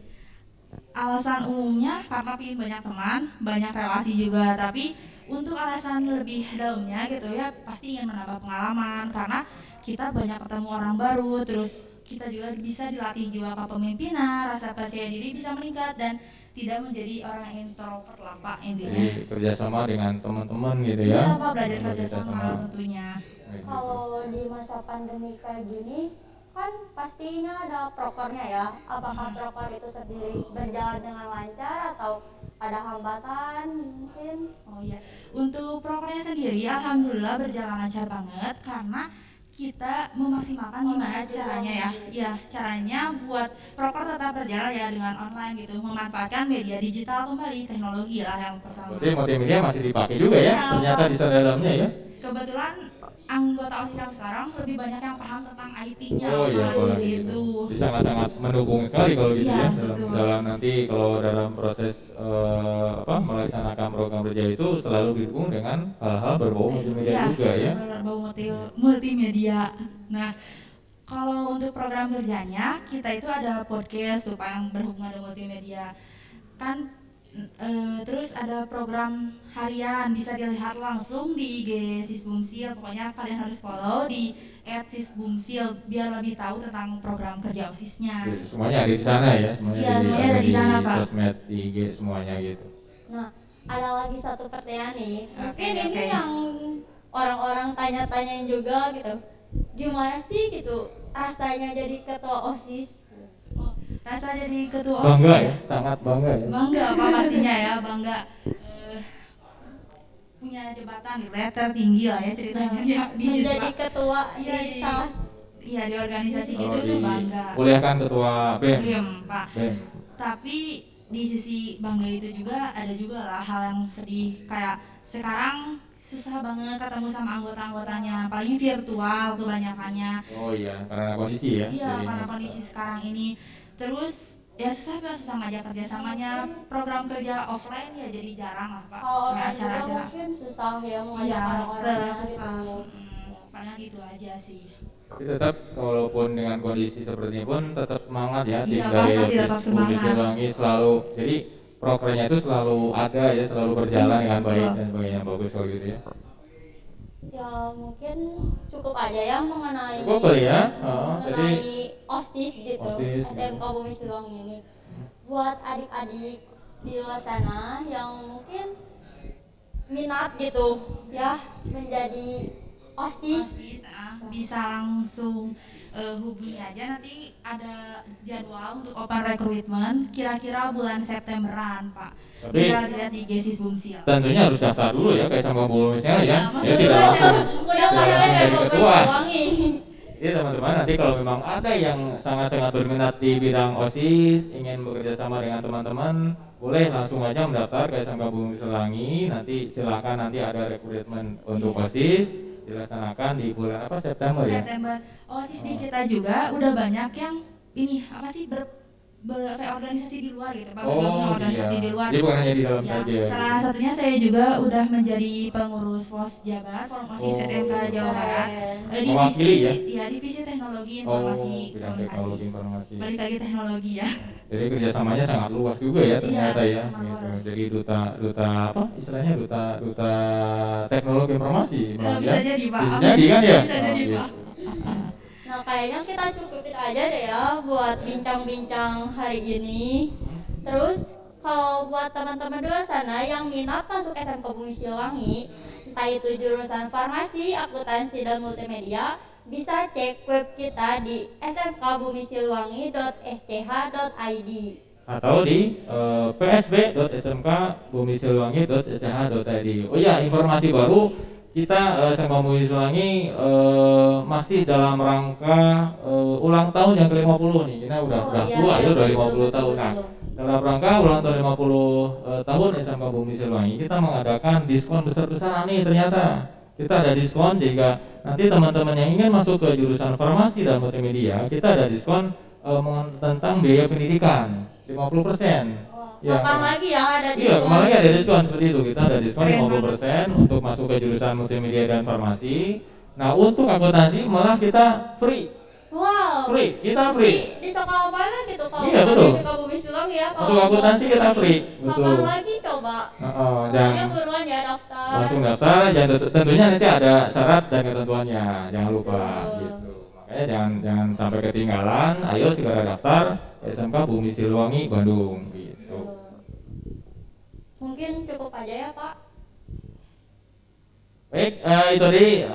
[SPEAKER 11] Alasan umumnya karena ingin banyak teman, banyak relasi juga, tapi untuk alasan lebih dalamnya gitu ya pasti ingin menambah pengalaman karena kita banyak ketemu orang baru, terus kita juga bisa dilatih jiwa kepemimpinan, rasa percaya diri bisa meningkat dan tidak menjadi orang introvert lah Pak intinya.
[SPEAKER 1] Jadi kerjasama dengan teman-teman gitu ya.
[SPEAKER 11] Iya Pak, belajar kerjasama tentunya.
[SPEAKER 2] Kalau di masa pandemi kayak gini kan pastinya ada prokernya ya. Apakah proker itu sendiri berjalan dengan lancar atau ada hambatan mungkin?
[SPEAKER 11] Oh iya, untuk prokernya sendiri alhamdulillah berjalan lancar banget karena kita memaksimalkan gimana caranya ya. Ya, caranya buat proker tetap berjalan ya dengan online gitu, memanfaatkan media digital kembali, teknologi lah yang pertama.
[SPEAKER 1] Berarti multimedia masih dipakai juga ya, ternyata di dalamnya ya.
[SPEAKER 11] Kebetulan anggota OSIS yang sekarang lebih banyak yang paham tentang IT-nya.
[SPEAKER 1] Oh iya,
[SPEAKER 11] gitu.
[SPEAKER 1] Bisa sangat mendukung sekali kalau gitu ya
[SPEAKER 11] betul.
[SPEAKER 1] dalam nanti kalau dalam proses melaksanakan program kerja itu selalu didukung dengan hal-hal berbau multimedia juga ya.
[SPEAKER 11] Berbau multimedia. Nah, kalau untuk program kerjanya kita itu ada podcast supaya yang berhubungan dengan multimedia kan. Terus ada program harian bisa dilihat langsung di IG Sisbumsil, pokoknya kalian harus follow di @sisbumsil biar lebih tahu tentang program kerja OSIS-nya.
[SPEAKER 1] Semuanya ada di sana ya,
[SPEAKER 11] semuanya ada di sana Pak.
[SPEAKER 1] Sosmed, di IG semuanya gitu.
[SPEAKER 2] Nah, ada lagi satu pertanyaan nih. Mungkin ini yang orang-orang tanya-tanyain juga gitu. Gimana sih gitu rasanya jadi ketua OSIS?
[SPEAKER 11] Rasa jadi ketua OSIS
[SPEAKER 1] bangga ya, sangat bangga ya.
[SPEAKER 11] Bangga apa pastinya ya, bangga punya jabatan gitu ya, tertinggi lah ya ceritanya di
[SPEAKER 2] menjadi ketua
[SPEAKER 11] di organisasi gitu itu bangga.
[SPEAKER 1] Kuliah kan ketua BEM
[SPEAKER 11] Pak. Tapi di sisi bangga itu juga ada juga lah hal yang sedih kayak sekarang susah banget ketemu sama anggota-anggotanya, paling virtual kebanyakannya.
[SPEAKER 1] Oh iya, karena kondisi ya.
[SPEAKER 11] Iya, karena kondisi sekarang ini. Terus ya susah sama aja kerjasamanya, program kerja offline ya jadi jarang lah Pak.
[SPEAKER 2] Kalau online juga
[SPEAKER 11] acara-acara
[SPEAKER 2] mungkin susah ya mengajak orang-orang
[SPEAKER 11] gitu. Paling gitu aja sih.
[SPEAKER 1] Tapi tetap walaupun dengan kondisi seperti ini pun tetap semangat ya,
[SPEAKER 11] iya,
[SPEAKER 1] dari
[SPEAKER 11] Bumi
[SPEAKER 1] Siliwangi selalu, jadi prokernya itu selalu ada ya, selalu berjalan dengan baik dan sebagainya, bagus kalau gitu ya.
[SPEAKER 2] Ya mungkin cukup aja ya mengenai OSIS gitu, SMK Bumi Siliwangi ini. Buat adik-adik di luar sana yang mungkin minat gitu ya menjadi OSIS,
[SPEAKER 11] bisa langsung hubungi aja, nanti ada jadwal untuk open recruitment kira-kira bulan Septemberan Pak.
[SPEAKER 1] Tapi
[SPEAKER 11] bisa dilihat di IG Sisbumsil.
[SPEAKER 1] Tentunya harus daftar dulu ya kayak sama Bumisnya ya.
[SPEAKER 2] Ya tidak langsung jadi ketua.
[SPEAKER 1] Jadi teman-teman nanti kalau memang ada yang sangat-sangat berminat di bidang OSIS, ingin bekerja sama dengan teman-teman, boleh langsung aja mendaftar ke SMK Bumi Siliwangi. Nanti silakan, nanti ada rekrutmen untuk OSIS dilaksanakan di bulan September ya.
[SPEAKER 11] September. OSIS di kita juga udah banyak yang ini kayak organisasi di luar gitu, Pak.
[SPEAKER 1] Oh,
[SPEAKER 11] Bergabung organisasi
[SPEAKER 1] iya.
[SPEAKER 11] di luar.
[SPEAKER 1] Jadi bukan hanya di dalam
[SPEAKER 11] Ya,
[SPEAKER 1] saja.
[SPEAKER 11] salah satunya saya juga udah menjadi pengurus POS Jabar, Formasi SMK Jawa Barat.
[SPEAKER 1] Mewakili ya?
[SPEAKER 11] Iya, divisi teknologi
[SPEAKER 1] Oh,
[SPEAKER 11] informasi
[SPEAKER 1] bidang
[SPEAKER 11] komunikasi.
[SPEAKER 1] teknologi informasi.
[SPEAKER 11] Balik lagi teknologi ya.
[SPEAKER 1] Jadi kerjasamanya sangat luas juga ya ternyata
[SPEAKER 11] Iya,
[SPEAKER 1] ya.
[SPEAKER 11] sangat
[SPEAKER 1] Gitu.
[SPEAKER 11] luas.
[SPEAKER 1] Jadi duta apa istilahnya duta teknologi informasi. malah
[SPEAKER 11] Bisa
[SPEAKER 1] ya.
[SPEAKER 11] jadi, Pak.
[SPEAKER 1] Bisa jadi kan ya.
[SPEAKER 11] Bisa jadi,
[SPEAKER 1] gitu.
[SPEAKER 11] Pak.
[SPEAKER 2] Nah, kayaknya kita cukupin aja deh ya buat bincang-bincang hari ini. Terus kalau buat teman-teman di luar sana yang minat masuk SMK Bumi Siliwangi, entah itu jurusan farmasi, akuntansi, dan multimedia, bisa cek web kita di smkbumisiliwangi.sch.id
[SPEAKER 1] Atau di psb.smkbumisiliwangi.sch.id. Oh ya, informasi baru, kita SMK Bumi Siliwangi masih dalam rangka ulang tahun yang ke-50 nih. Kita udah tua ya, udah 50 tahun. Nah, dalam rangka ulang tahun 50 tahun SMK Bumi Siliwangi, kita mengadakan diskon besar-besaran nih ternyata. Kita ada diskon jika nanti teman-teman yang ingin masuk ke jurusan farmasi dan multimedia, kita ada diskon tentang biaya pendidikan 50%. Ya,
[SPEAKER 2] kapan lagi ya ada diskon?
[SPEAKER 1] Iya, kemarin ada diskon seperti itu. Kita ada diskon 50% untuk masuk ke jurusan multimedia dan farmasi. Nah, untuk akuntansi malah kita free.
[SPEAKER 2] Wow.
[SPEAKER 1] Free, kita free.
[SPEAKER 2] Di sekolah mana gitu kalau
[SPEAKER 1] Iya, betul.
[SPEAKER 2] SMK Bumi Siliwangi ya?
[SPEAKER 1] Untuk akuntansi kita free.
[SPEAKER 2] Kapan
[SPEAKER 1] Betul.
[SPEAKER 2] lagi coba?
[SPEAKER 1] Jangan
[SPEAKER 2] Pokoknya buruan ya daftar.
[SPEAKER 1] langsung daftar, tentunya nanti ada syarat dan ketentuannya, jangan lupa gitu. Makanya jangan sampai ketinggalan. Ayo segera daftar SMK Bumi Siliwangi Bandung gitu.
[SPEAKER 2] Mungkin cukup aja ya, Pak.
[SPEAKER 1] Baik, itu tadi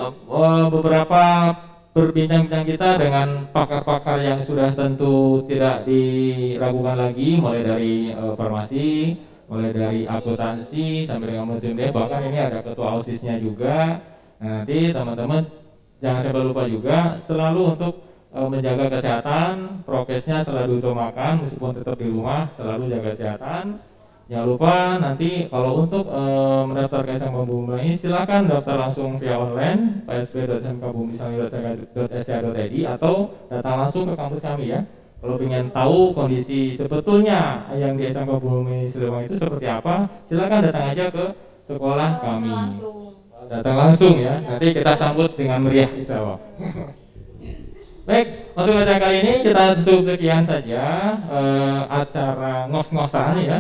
[SPEAKER 1] beberapa berbincang-bincang kita dengan pakar-pakar yang sudah tentu tidak diragukan lagi, mulai dari farmasi, mulai dari akuntansi sampai dengan multimedia, bahkan ini ada ketua OSIS-nya juga. Nah, nanti teman-teman jangan sampai lupa juga selalu untuk menjaga kesehatan, prokesnya selalu diutamakan meskipun tetap di rumah, selalu jaga kesehatan. Jangan lupa nanti kalau untuk mendaftar ke SMK Bumi silakan daftar langsung via online psb.smkbumisiliwangi.sch.id atau datang langsung ke kampus kami ya. Kalau ingin tahu kondisi sebetulnya yang di SMK Bumi Siliwangi itu seperti apa, silakan datang aja ke sekolah kami. Datang langsung ya. Nanti kita sambut dengan meriah insyaallah. Baik, untuk acara kali ini kita tutup sekian saja acara ngos-ngosan ya,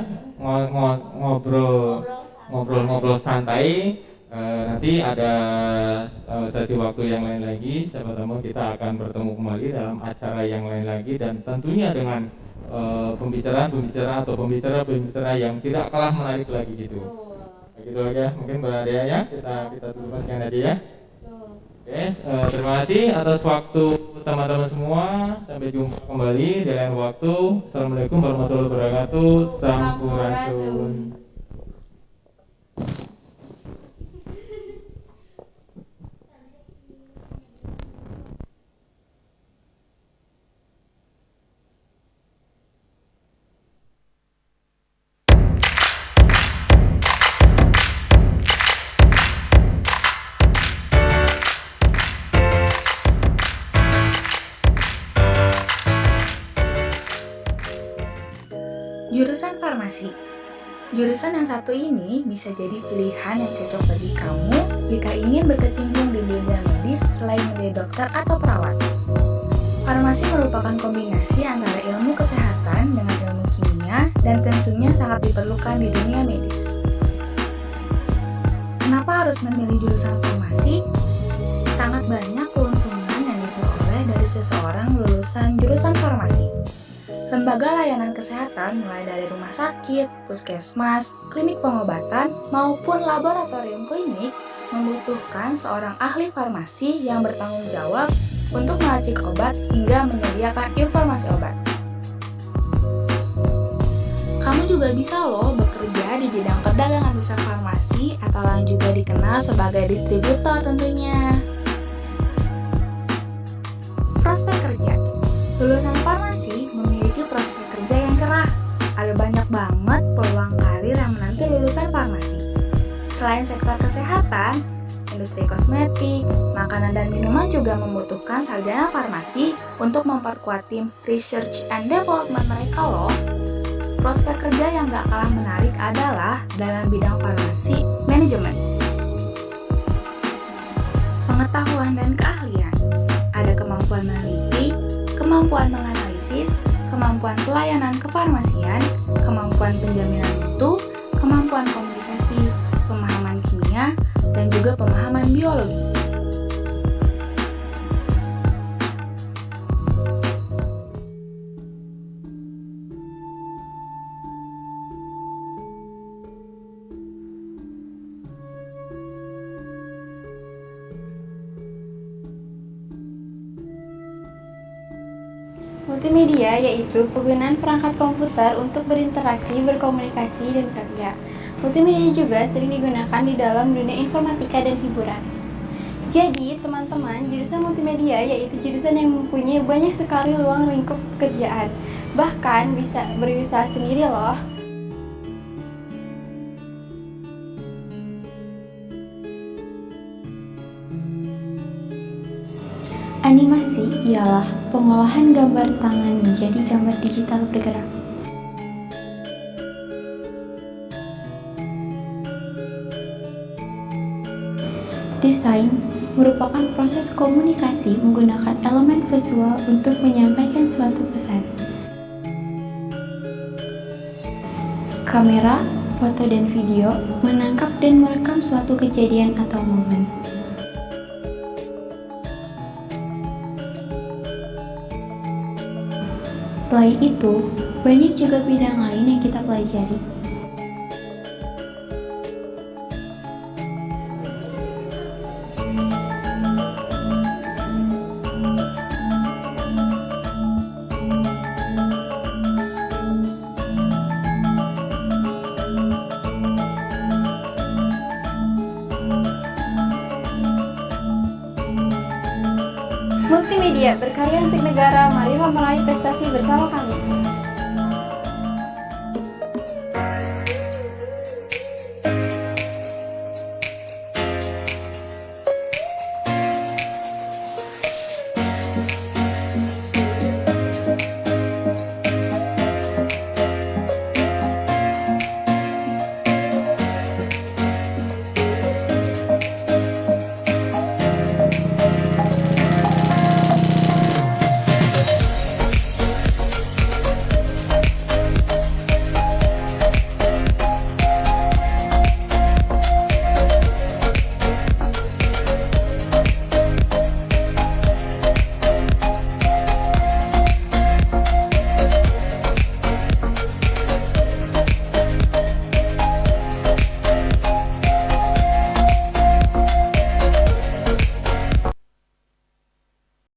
[SPEAKER 1] ngobrol santai. Nanti ada sesi waktu yang lain lagi, siapa tahu kita akan bertemu kembali dalam acara yang lain lagi dan tentunya dengan pembicara yang tidak kalah menarik lagi gitu. Begitu aja, mungkin Mbak Dea ya, kita tutup sekian aja ya. Oke, terima kasih atas waktu teman-teman semua. Sampai jumpa kembali di lain waktu. Assalamualaikum warahmatullahi wabarakatuh. Sampurasun.
[SPEAKER 8] Jurusan farmasi. Jurusan yang satu ini bisa jadi pilihan yang cocok bagi kamu jika ingin berkecimpung di dunia medis selain menjadi dokter atau perawat. Farmasi merupakan kombinasi antara ilmu kesehatan dengan ilmu kimia dan tentunya sangat diperlukan di dunia medis. Kenapa harus memilih jurusan farmasi? Sangat banyak keuntungan yang diperoleh dari seseorang lulusan jurusan farmasi. Lembaga layanan kesehatan mulai dari rumah sakit, puskesmas, klinik pengobatan, maupun laboratorium klinik membutuhkan seorang ahli farmasi yang bertanggung jawab untuk meracik obat hingga menyediakan informasi obat. Kamu juga bisa loh bekerja di bidang perdagangan besar farmasi atau yang juga dikenal sebagai distributor tentunya. Prospek kerja. Lulusan farmasi memiliki prospek kerja yang cerah. Ada banyak banget peluang karir yang menanti lulusan farmasi. Selain sektor kesehatan, industri kosmetik, makanan dan minuman juga membutuhkan sarjana farmasi untuk memperkuat tim research and development mereka loh. Prospek kerja yang gak kalah menarik adalah dalam bidang farmasi manajemen. Pengetahuan dan keahlian. Ada kemampuan meneliti, kemampuan menganalisis, kemampuan pelayanan kefarmasian, kemampuan penjaminan mutu, kemampuan komunikasi, pemahaman kimia, dan juga pemahaman biologi.
[SPEAKER 10] Multimedia yaitu penggunaan perangkat komputer untuk berinteraksi, berkomunikasi, dan berkarya. Multimedia juga sering digunakan di dalam dunia informatika dan hiburan. Jadi, teman-teman, jurusan multimedia yaitu jurusan yang mempunyai banyak sekali ruang lingkup pekerjaan. Bahkan bisa berusaha sendiri loh.
[SPEAKER 12] Animasi ialah pengolahan gambar tangan menjadi gambar digital bergerak. Desain merupakan proses komunikasi menggunakan elemen visual untuk menyampaikan suatu pesan. Kamera, foto, dan video menangkap dan merekam suatu kejadian atau momen. Selain itu, banyak juga bidang lain yang kita pelajari.
[SPEAKER 10] Multimedia berkarya untuk negara, marilah meraih prestasi bersama kami.